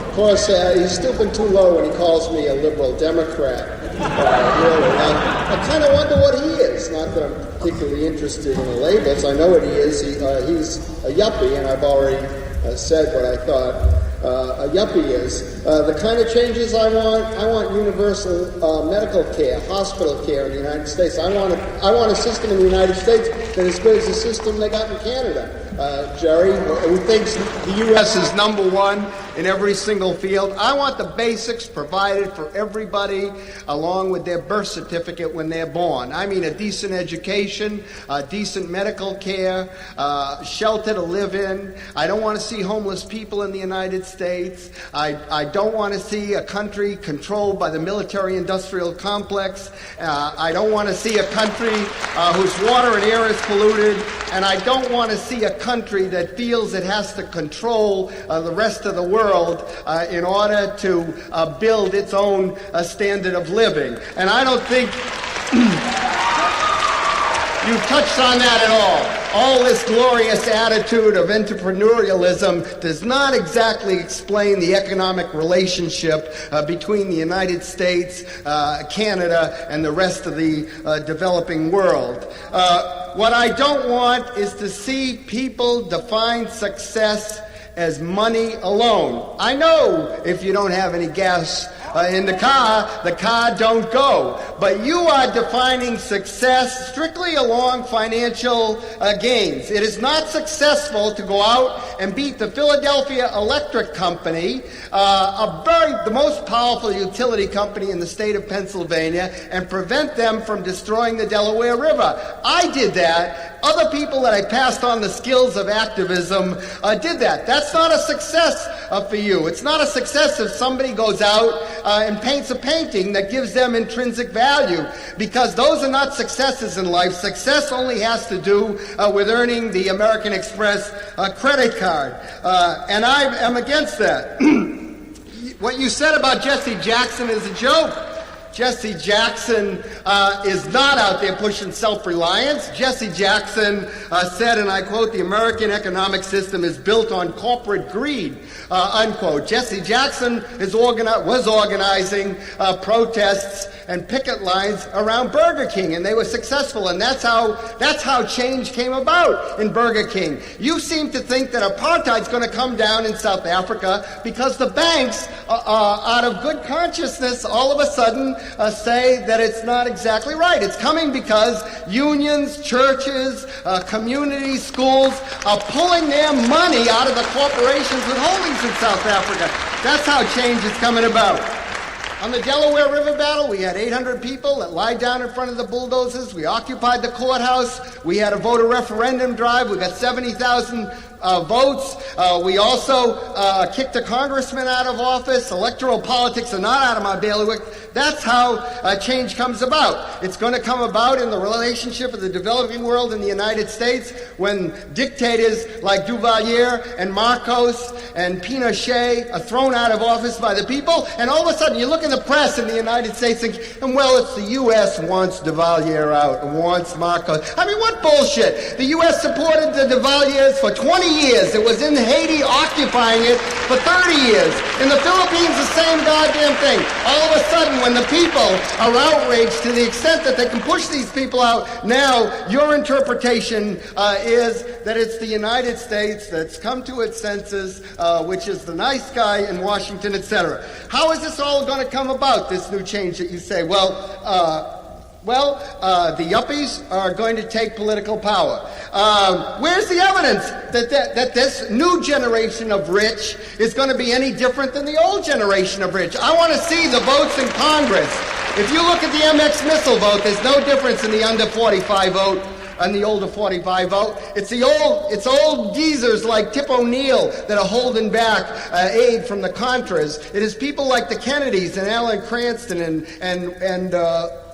Of course, he's stooping too low when he calls me a liberal Democrat. Really. I kind of wonder what he is. Not that I'm particularly interested in the labels. I know what he is. He's a yuppie, and I've already said what I thought a yuppie is. The kind of changes I want universal medical care, hospital care in the United States. I want a system in the United States that is as good as the system they got in Canada. Jerry, who thinks the U.S. is number one in every single field. I want the basics provided for everybody along with their birth certificate when they're born. I mean a decent education, decent medical care, shelter to live in. I don't want to see homeless people in the United States. I don't want to see a country controlled by the military-industrial complex. I don't want to see a country whose water and air is polluted. And I don't want to see a country that feels it has to control the rest of the world in order to build its own standard of living. And I don't think... you touched on that at all. All this glorious attitude of entrepreneurialism does not exactly explain the economic relationship between the United States, Canada, and the rest of the developing world. What I don't want is to see people define success as money alone. I know if you don't have any gas in the car don't go. But you are defining success strictly along financial gains. It is not successful to go out and beat the Philadelphia Electric Company, the most powerful utility company in the state of Pennsylvania, and prevent them from destroying the Delaware River. I did that. Other people that I passed on the skills of activism did that. That's not a success for you. It's not a success if somebody goes out and paints a painting that gives them intrinsic value, because those are not successes in life. Success only has to do with earning the American Express credit card. And I am against that. What you said about Jesse Jackson is a joke. Jesse Jackson is not out there pushing self-reliance. Jesse Jackson said, and I quote, "The American economic system is built on corporate greed," unquote. Jesse Jackson was organizing protests and picket lines around Burger King, and they were successful, and that's how change came about in Burger King. You seem to think that apartheid's going to come down in South Africa because the banks, out of good consciousness, all of a sudden say that it's not exactly right. It's coming because unions, churches, communities, schools are pulling their money out of the corporations with holdings in South Africa. That's how change is coming about. On the Delaware River battle, we had 800 people that lied down in front of the bulldozers. We occupied the courthouse. We had a voter referendum drive. We got 70,000 votes. We also kicked a congressman out of office. Electoral politics are not out of my bailiwick. That's how change comes about. It's going to come about in the relationship of the developing world and the United States when dictators like Duvalier and Marcos and Pinochet are thrown out of office by the people, and all of a sudden you look in the press in the United States and, well, it's the U.S. wants Duvalier out, wants Marcos. I mean, what bullshit? The U.S. supported the Duvaliers for 20 years. It was in Haiti occupying it for 30 years. In the Philippines, the same goddamn thing. All of a sudden, when the people are outraged to the extent that they can push these people out, now your interpretation is that it's the United States that's come to its senses, which is the nice guy in Washington, etc. How is this all going to come about, this new change that you say? The yuppies are going to take political power. Where's the evidence that this new generation of rich is going to be any different than the old generation of rich? I want to see the votes in Congress. If you look at the MX missile vote, there's no difference in the under 45 vote and the older 45 vote. It's old geezers like Tip O'Neill that are holding back aid from the Contras. It is people like the Kennedys and Alan Cranston and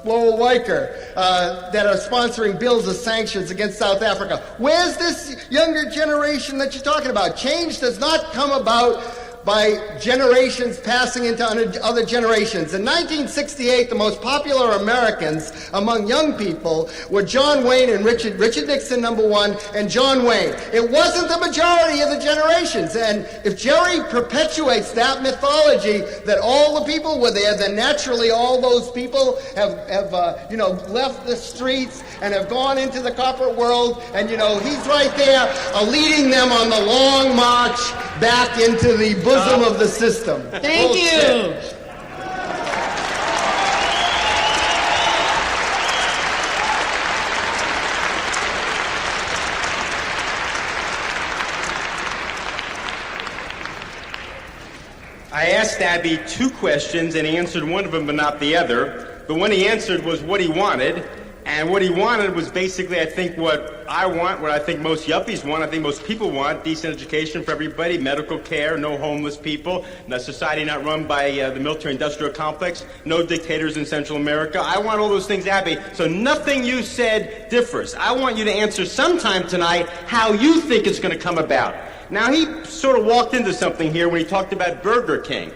Lowell Weicker that are sponsoring bills of sanctions against South Africa. Where's this younger generation that you're talking about? Change does not come about by generations passing into other generations. In 1968, the most popular Americans among young people were John Wayne and Richard Nixon, number one, and John Wayne. It wasn't the majority of the generations. And if Jerry perpetuates that mythology that all the people were there, then naturally all those people have left the streets and have gone into the corporate world. And, he's right there leading them on the long march back into the bosom of the system. Thank you. I asked Abbie two questions, and he answered one of them but not the other. The one he answered was what he wanted, and what he wanted was basically, I think, what I want, what I think most yuppies want, I think most people want: decent education for everybody, medical care, no homeless people, a society not run by the military-industrial complex, no dictators in Central America. I want all those things, Abbie. So nothing you said differs. I want you to answer sometime tonight how you think it's going to come about. Now, he sort of walked into something here when he talked about Burger King,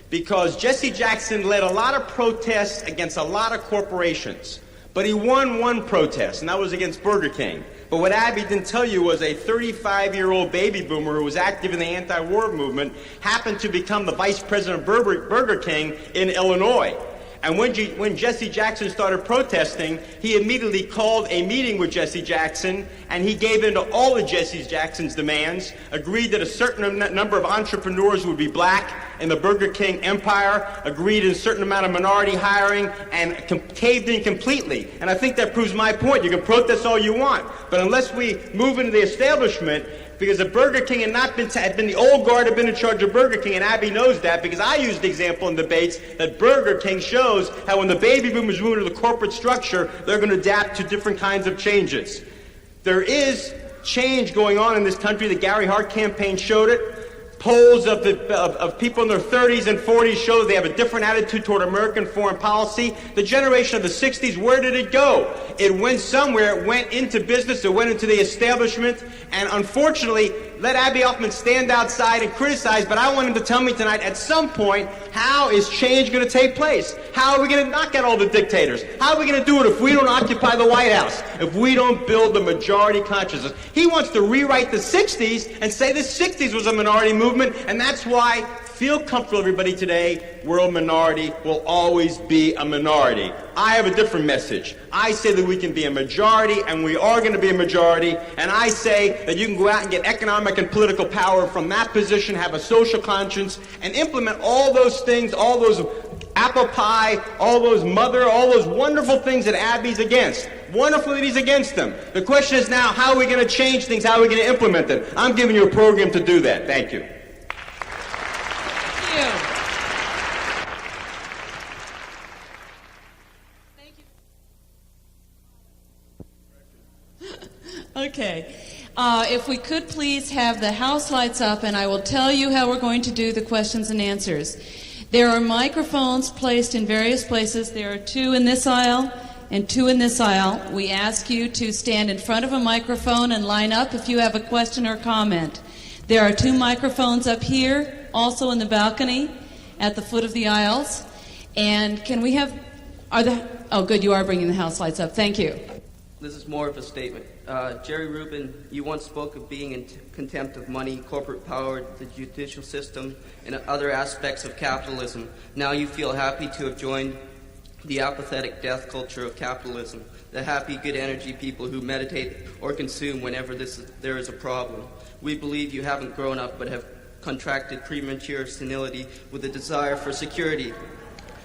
because Jesse Jackson led a lot of protests against a lot of corporations. But he won one protest, and that was against Burger King. But what Abbie didn't tell you was a 35-year-old baby boomer who was active in the anti-war movement happened to become the vice president of Burger King in Illinois. And when Jesse Jackson started protesting, he immediately called a meeting with Jesse Jackson, and he gave in to all of Jesse Jackson's demands, agreed that a certain number of entrepreneurs would be black in the Burger King empire, agreed in a certain amount of minority hiring, and caved in completely. And I think that proves my point. You can protest all you want, but unless we move into the establishment, because if Burger King had been the old guard had been in charge of Burger King, and Abbie knows that because I used the example in debates that Burger King shows how when the baby boomers move into the corporate structure, they're going to adapt to different kinds of changes. There is change going on in this country. The Gary Hart campaign showed it. Polls of people in their 30s and 40s show they have a different attitude toward American foreign policy. The generation of the 60s, where did it go? It went somewhere. It went into business. It went into the establishment. And unfortunately, let Abbie Hoffman stand outside and criticize, but I want him to tell me tonight, at some point, how is change going to take place? How are we going to knock out all the dictators? How are we going to do it if we don't occupy the White House? If we don't build the majority consciousness? He wants to rewrite the 60s and say the 60s was a minority movement, and that's why, feel comfortable, everybody, today, we're a minority, will always be a minority. I have a different message. I say that we can be a majority, and we are going to be a majority, and I say that you can go out and get economic and political power from that position, have a social conscience, and implement all those things, all those apple pie, all those wonderful things that Abbie's against. Wonderful that he's against them. The question is now, how are we going to change things? How are we going to implement them? I'm giving you a program to do that. Thank you. Okay. If we could please have the house lights up, and I will tell you how we're going to do the questions and answers. There are microphones placed in various places. There are 2 in this aisle and 2 in this aisle. We ask you to stand in front of a microphone and line up if you have a question or comment. There are 2 microphones up here, also in the balcony at the foot of the aisles. And can we have... Oh, good, you are bringing the house lights up. Thank you. This is more of a statement. Jerry Rubin, you once spoke of being in contempt of money, corporate power, the judicial system, and other aspects of capitalism. Now you feel happy to have joined the apathetic death culture of capitalism, the happy, good energy people who meditate or consume whenever there is a problem. We believe you haven't grown up but have contracted premature senility with a desire for security.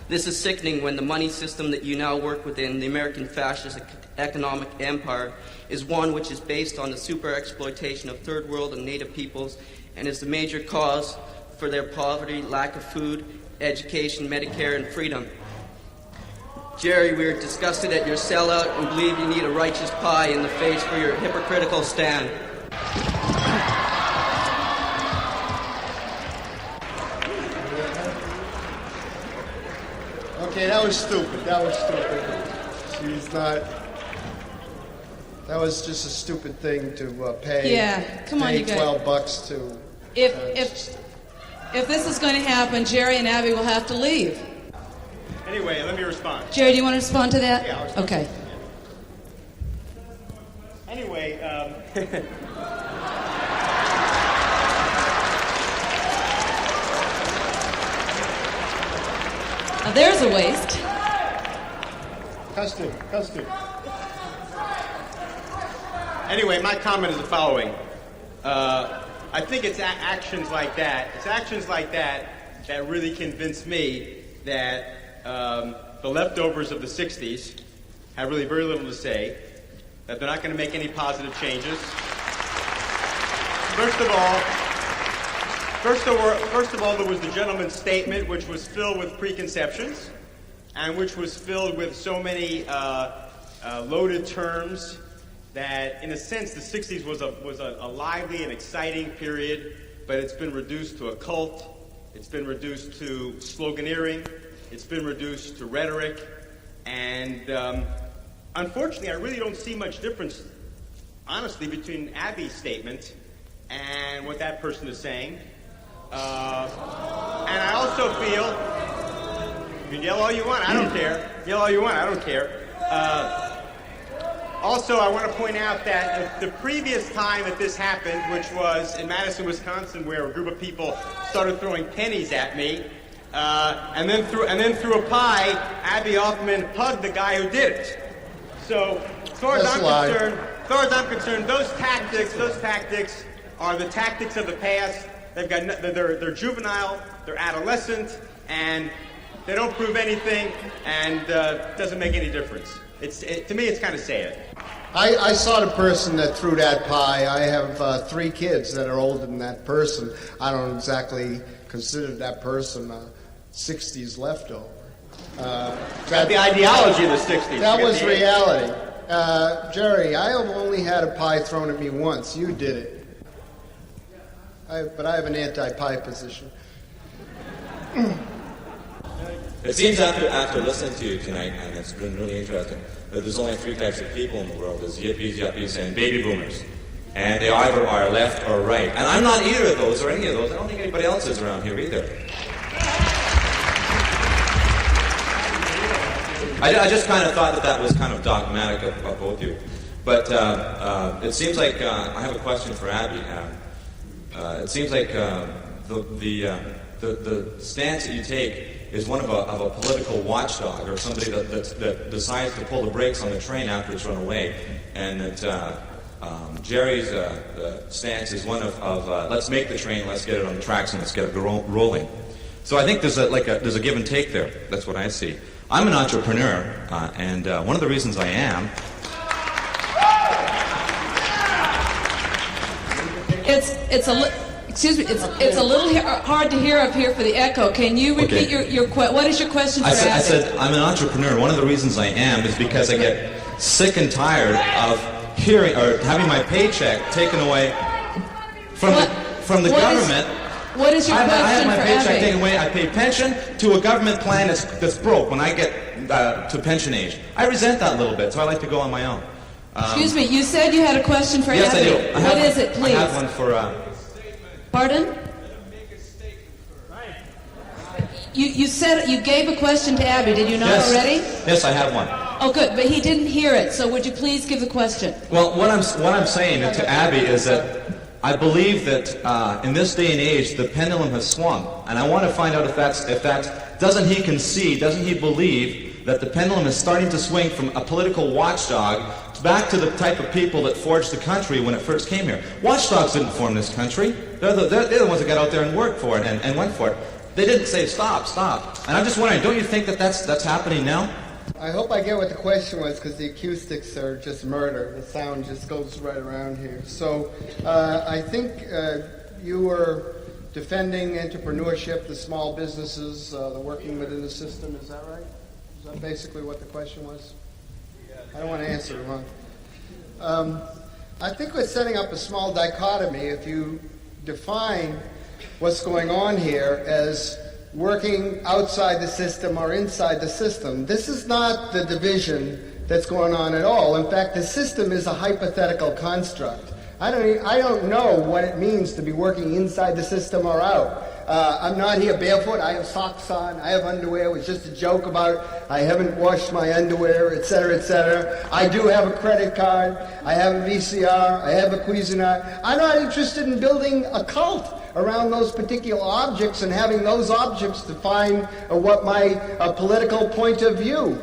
This is sickening when the money system that you now work within, the American fascist economic empire, is one which is based on the super exploitation of third world and native peoples and is the major cause for their poverty, lack of food, education, Medicare, and freedom. Jerry, we are disgusted at your sellout and believe you need a righteous pie in the face for your hypocritical stand. Okay, that was stupid. She's not... That was just a stupid thing to pay. Yeah, come on, you guys. $12 to... If this is going to happen, Jerry and Abbie will have to leave. Anyway, let me respond. Jerry, do you want to respond to that? Yeah, I'll respond. Okay. Anyway, Now, there's a waste. Custard. Anyway, my comment is the following. I think it's actions like that. It's actions like that that really convince me that the leftovers of the 60s have really very little to say, that they're not going to make any positive changes. First of all, there was the gentleman's statement, which was filled with preconceptions, and which was filled with so many loaded terms that, in a sense, the 60s was a lively and exciting period, but it's been reduced to a cult. It's been reduced to sloganeering. It's been reduced to rhetoric. And unfortunately, I really don't see much difference, honestly, between Abbie's statement and what that person is saying. And I also feel, you can yell all you want, I don't care. Yell all you want, I don't care. Also, I want to point out that the previous time that this happened, which was in Madison, Wisconsin, where a group of people started throwing pennies at me, and then threw a pie, Abbie Hoffman hugged the guy who did it. So, as far as I'm concerned, those tactics are the tactics of the past. They're juvenile, they're adolescent, and they don't prove anything, and doesn't make any difference. To me, it's kind of sad. I saw the person that threw that pie. I have 3 kids that are older than that person. I don't exactly consider that person a 60s leftover. That's the ideology of the 60s. That was reality. Jerry, I have only had a pie thrown at me once. You did it. But I have an anti-pie position. It seems after listening to you tonight, and it's been really interesting, that there's only 3 types of people in the world. There's yippies, yuppies, and baby boomers. And they either are left or right. And I'm not either of those or any of those. I don't think anybody else is around here either. I just kind of thought that was kind of dogmatic of both of you. But it seems like I have a question for Abbie. It seems like the stance that you take is one of a political watchdog, or somebody that decides to pull the brakes on the train after it's run away, and that Jerry's stance is one of let's make the train, let's get it on the tracks, and let's get it rolling. So I think there's a give and take there. That's what I see. I'm an entrepreneur, and one of the reasons I am. Excuse me, it's a little hard to hear up here for the echo. Can you repeat your what is your question for Abbie? I said I'm an entrepreneur. One of the reasons I am is because I get sick and tired of hearing or having my paycheck taken away from the government. What is your question for Abbie? I have my paycheck taken away. I pay pension to a government plan that's broke when I get to pension age. I resent that a little bit, so I like to go on my own. Excuse me, you said you had a question for yes, Abbie. Yes, I do. What is it, please? I have one for... Pardon? You said you gave a question to Abbie, did you not already? Yes, I have one. Oh, good, but he didn't hear it, so would you please give the question? Well, what I'm saying to Abbie is that I believe that in this day and age, the pendulum has swung, and I want to find out if that's doesn't he concede, doesn't he believe that the pendulum is starting to swing from a political watchdog back to the type of people that forged the country when it first came here. Watchdogs didn't form this country. They're the ones that got out there and worked for it and went for it. They didn't say stop. And I'm just wondering, don't you think that's happening now? I hope I get what the question was, because the acoustics are just murder. The sound just goes right around here. So I think you were defending entrepreneurship, the small businesses, the working within the system. Is that right? Is that basically what the question was? I don't want to answer it wrong. I think we're setting up a small dichotomy if you define what's going on here as working outside the system or inside the system. This is not the division that's going on at all. In fact, the system is a hypothetical construct. I don't know what it means to be working inside the system or out. I'm not here barefoot. I have socks on. I have underwear. It was just a joke about I haven't washed my underwear, etc., etc. I do have a credit card. I have a VCR. I have a Cuisinart. I'm not interested in building a cult around those particular objects and having those objects define what my political point of view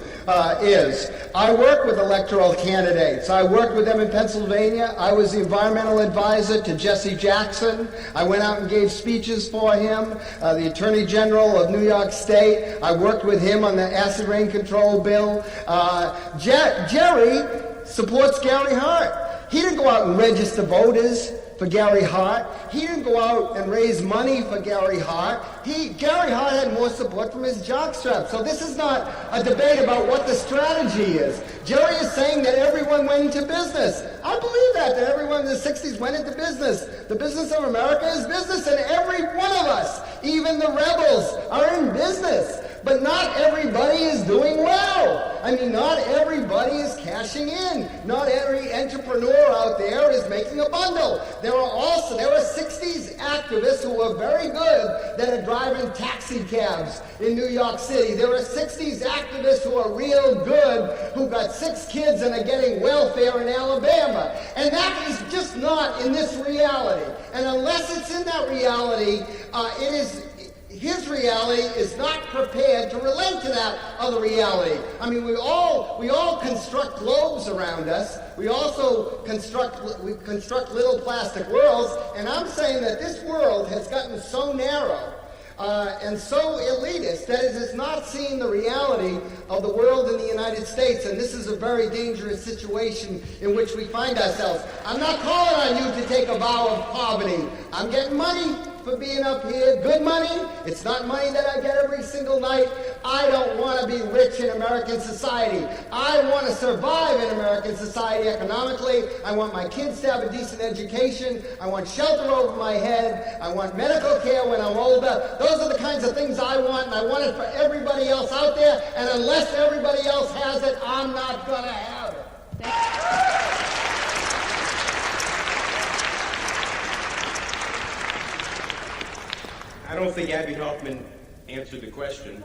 is. I work with electoral candidates. I worked with them in Pennsylvania. I was the environmental advisor to Jesse Jackson. I went out and gave speeches for him, the Attorney General of New York State. I worked with him on the acid rain control bill. Jerry supports Gary Hart. He didn't go out and register voters for Gary Hart. He didn't go out and raise money for Gary Hart. Gary Hart had more support from his jockstrap. So this is not a debate about what the strategy is. Jerry is saying that everyone went into business. I believe that everyone in the 60s went into business. The business of America is business, and every one of us, even the rebels, are in business. But not everybody is doing well. I mean, not everybody is cashing in. Not every entrepreneur out there is making a bundle. There are 60s activists who are very good that are driving taxi cabs in New York City. There are 60s activists who are real good, who got 6 kids and are getting welfare in Alabama. And that is just not in this reality. And unless it's in that reality, his reality is not prepared to relate to that other reality. I mean, we all construct globes around us. We also construct little plastic worlds. And I'm saying that this world has gotten so narrow and so elitist that it has not seen the reality of the world in the United States, and this is a very dangerous situation in which we find ourselves. I'm not calling on you to take a vow of poverty. I'm getting money for being up here, good money. It's not money that I get every single night. I don't want to be rich in American society. I want to survive in American society economically. I want my kids to have a decent education. I want shelter over my head. I want medical care when I'm older. Those are the kinds of things I want, and I want it for everybody else out there. And unless everybody else has it, I'm not going to have it. I don't think Abbie Hoffman answered the question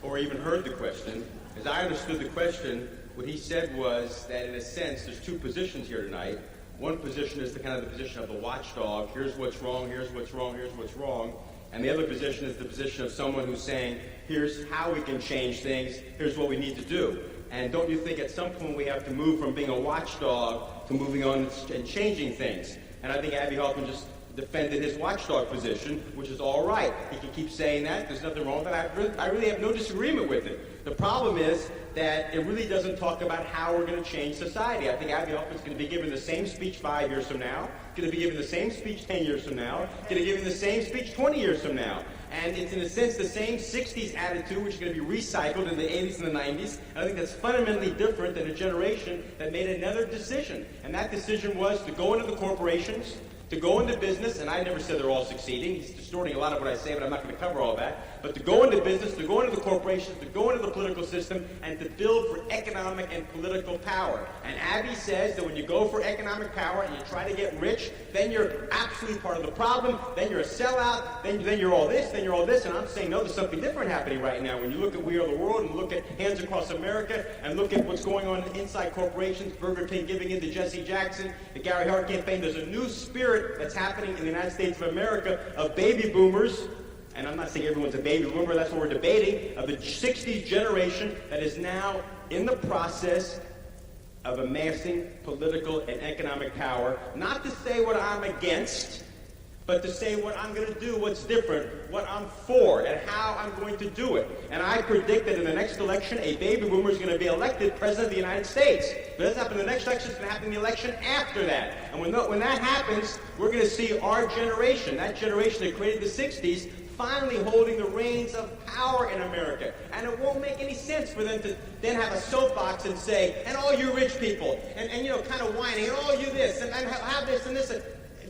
or even heard the question. As I understood the question, what he said was that in a sense there's 2 positions here tonight. One position is the kind of the position of the watchdog. Here's what's wrong, here's what's wrong, here's what's wrong. And the other position is the position of someone who's saying, here's how we can change things, here's what we need to do. And don't you think at some point we have to move from being a watchdog to moving on and changing things? And I think Abbie Hoffman just defended his watchdog position, which is all right. He can keep saying that. There's nothing wrong with that. I really have no disagreement with it. The problem is that it really doesn't talk about how we're going to change society. I think Abbie Hoffman's going to be given the same speech 5 years from now, going to be given the same speech 10 years from now, going to be given the same speech 20 years from now. And it's in a sense the same 60s attitude which is going to be recycled in the 80s and the 90s. And I think that's fundamentally different than a generation that made another decision. And that decision was to go into the corporations, to go into business, and I never said they're all succeeding. He's distorting a lot of what I say, but I'm not going to cover all that. But to go into business, to go into the corporations, to go into the political system, and to build for economic and political power. And Abbie says that when you go for economic power and you try to get rich, then you're absolutely part of the problem, then you're a sellout, then you're all this, then you're all this. And I'm saying, no, there's something different happening right now. When you look at We Are the World and look at Hands Across America and look at what's going on inside corporations, Burger King giving in to Jesse Jackson, the Gary Hart campaign, there's a new spirit that's happening in the United States of America of baby boomers, and I'm not saying everyone's a baby boomer, that's what we're debating, of the 60s generation that is now in the process of amassing political and economic power, not to say what I'm against, but to say what I'm going to do, what's different, what I'm for, and how I'm going to do it. And I predict that in the next election, a baby boomer is going to be elected president of the United States. If it doesn't happen in the next election, it's going to happen in the election after that. And when that happens, we're going to see our generation, that generation that created the 60s, finally holding the reins of power in America. And it won't make any sense for them to then have a soapbox and say, and all you rich people, and kind of whining, and all you this, and have this and this. And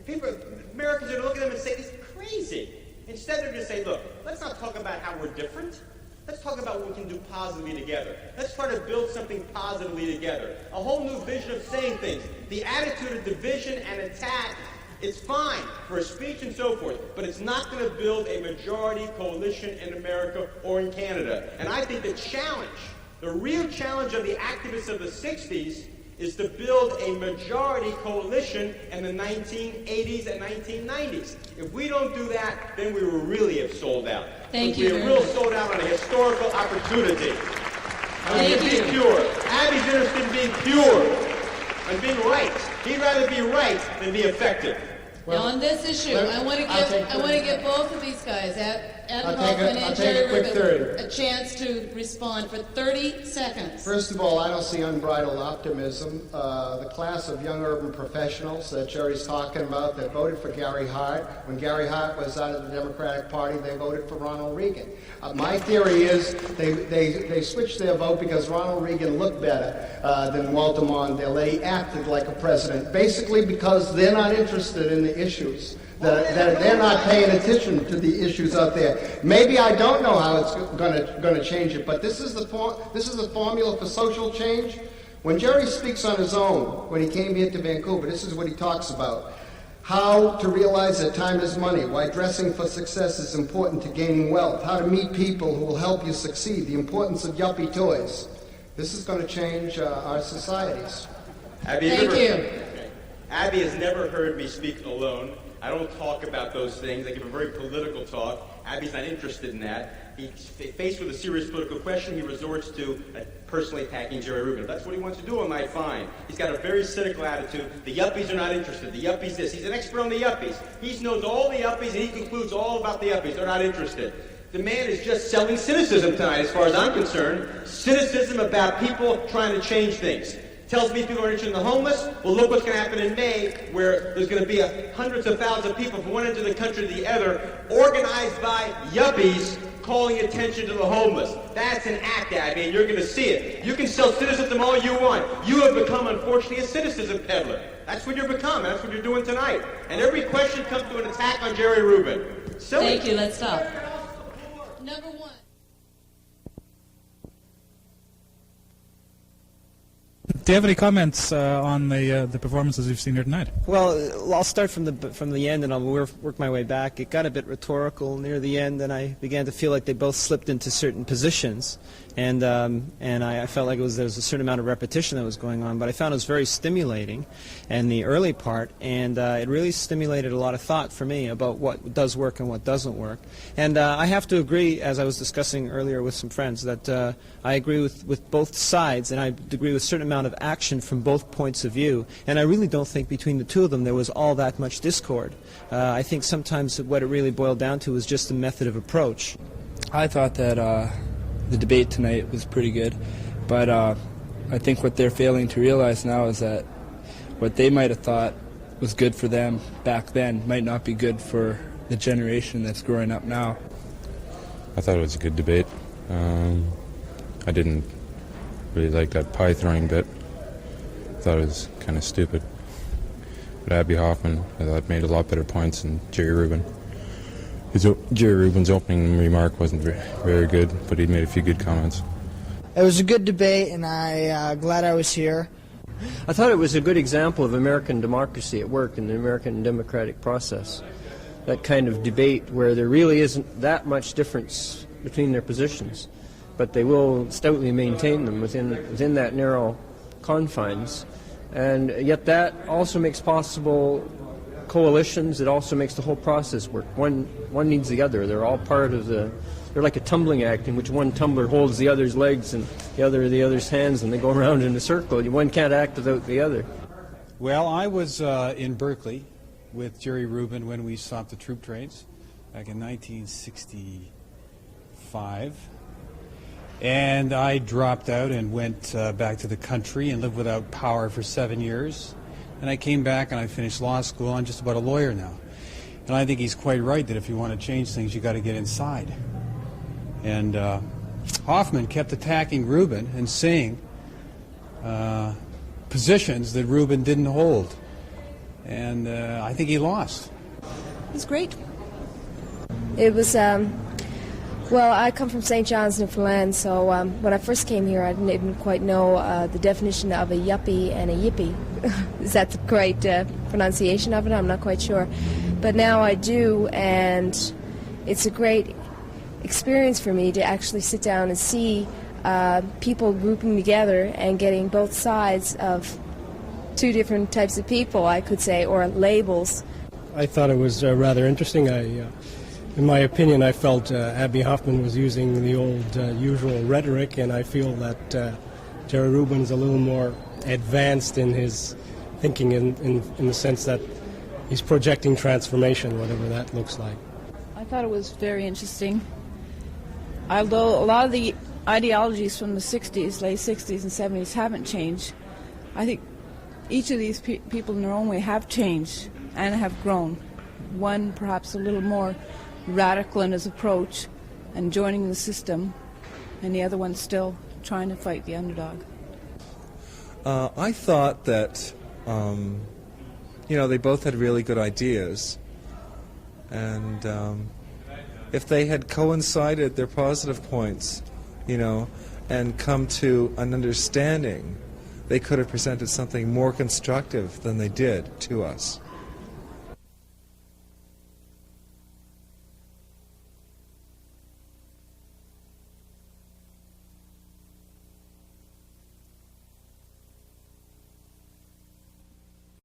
people, Americans are going to look at them and say, this is crazy. Instead, they're going to say, look, let's not talk about how we're different. Let's talk about what we can do positively together. Let's try to build something positively together. A whole new vision of saying things. The attitude of division and attack, it's fine for a speech and so forth, but it's not going to build a majority coalition in America or in Canada. And I think the challenge, the real challenge of the activists of the 60s is to build a majority coalition in the 1980s and 1990s. If we don't do that, then we will really have sold out. Thank you. We have real sold out on a historical opportunity. And we can be pure. Abbie's interested in being pure and being right. He'd rather be right than be effective. Well, now on this issue, I want to give both of these guys, Abbie Hoffman and Jerry Rubin, a chance to respond for 30 seconds. First of all, I don't see unbridled optimism. The class of young urban professionals that Jerry's talking about that voted for Gary Hart, when Gary Hart was out of the Democratic Party, they voted for Ronald Reagan. My theory is they switched their vote because Ronald Reagan looked better than Walter Mondale. They acted like a president, basically because they're not interested in the issues. That they're not paying attention to the issues out there. Maybe I don't know how it's going to change it, but this is the formula for social change. When Jerry speaks on his own, when he came here to Vancouver, this is what he talks about. How to realize that time is money, why dressing for success is important to gaining wealth, how to meet people who will help you succeed, the importance of yuppie toys. This is going to change our societies. Abbie, Thank you. Abbie has never heard me speak alone. I don't talk about those things. I give a very political talk. Abbie's not interested in that. He's faced with a serious political question, he resorts to personally attacking Jerry Rubin. If that's what he wants to do, I might fine. He's got a very cynical attitude. The yuppies are not interested. The yuppies this. He's an expert on the yuppies. He knows all the yuppies, and he concludes all about the yuppies. They're not interested. The man is just selling cynicism tonight, as far as I'm concerned. Cynicism about people trying to change things. Tells me people are interested in the homeless. Well, look what's going to happen in May, where there's going to be hundreds of thousands of people from one end of the country to the other, organized by yuppies, calling attention to the homeless. That's an act, Abbie, and you're going to see it. You can sell cynicism all you want. You have become, unfortunately, a cynicism peddler. That's what you're becoming. That's what you're doing tonight. And every question comes to an attack on Jerry Rubin. Silly. Thank you. Let's stop. Number one. Do you have any comments on the performances you've seen here tonight? Well, I'll start from the end and I'll work my way back. It got a bit rhetorical near the end, and I began to feel like they both slipped into certain positions, and I felt like there was a certain amount of repetition that was going on. But I found it was very stimulating in the early part, and it really stimulated a lot of thought for me about what does work and what doesn't work. And I have to agree, as I was discussing earlier with some friends, that I agree with both sides, and I agree with a certain amount of action from both points of view, and I really don't think between the two of them there was all that much discord. I think sometimes what it really boiled down to was just a method of approach. I thought that the debate tonight was pretty good, but I think what they're failing to realize now is that what they might have thought was good for them back then might not be good for the generation that's growing up now. I thought it was a good debate. I didn't really like that pie throwing bit. I thought it was kind of stupid. But Abbie Hoffman, I thought, made a lot better points than Jerry Rubin. Jerry Rubin's opening remark wasn't very good, but he made a few good comments. It was a good debate, and I'm glad I was here. I thought it was a good example of American democracy at work in the American democratic process. That kind of debate where there really isn't that much difference between their positions, but they will stoutly maintain them within that narrow confines. And yet that also makes possible coalitions. It also makes the whole process work. One needs the other. They're all part of they're like a tumbling act in which one tumbler holds the other's legs and the other's hands, and they go around in a circle. One can't act without the other. Well, I was in Berkeley with Jerry Rubin when we stopped the troop trains back in 1965. And I dropped out and went back to the country and lived without power for 7 years. And I came back and I finished law school. I'm just about a lawyer now. And I think he's quite right that if you want to change things, you got to get inside. And Hoffman kept attacking Rubin and saying positions that Rubin didn't hold. And I think he lost. It was great. It was, well, I come from St. John's, Newfoundland, so when I first came here, I didn't quite know the definition of a yuppie and a yippie. Is that the correct pronunciation of it? I'm not quite sure. But now I do, and it's a great experience for me to actually sit down and see people grouping together and getting both sides of two different types of people, I could say, or labels. I thought it was rather interesting. In my opinion, I felt Abbie Hoffman was using the old usual rhetoric, and I feel that Jerry Rubin is a little more advanced in his thinking in the sense that he's projecting transformation, whatever that looks like. I thought it was very interesting. Although a lot of the ideologies from the 60s, late 60s and 70s haven't changed, I think each of these people in their own way have changed and have grown. One perhaps a little more radical in his approach and joining the system, and the other one still trying to fight the underdog. I thought that they both had really good ideas, and if they had coincided their positive points, and come to an understanding, they could have presented something more constructive than they did to us.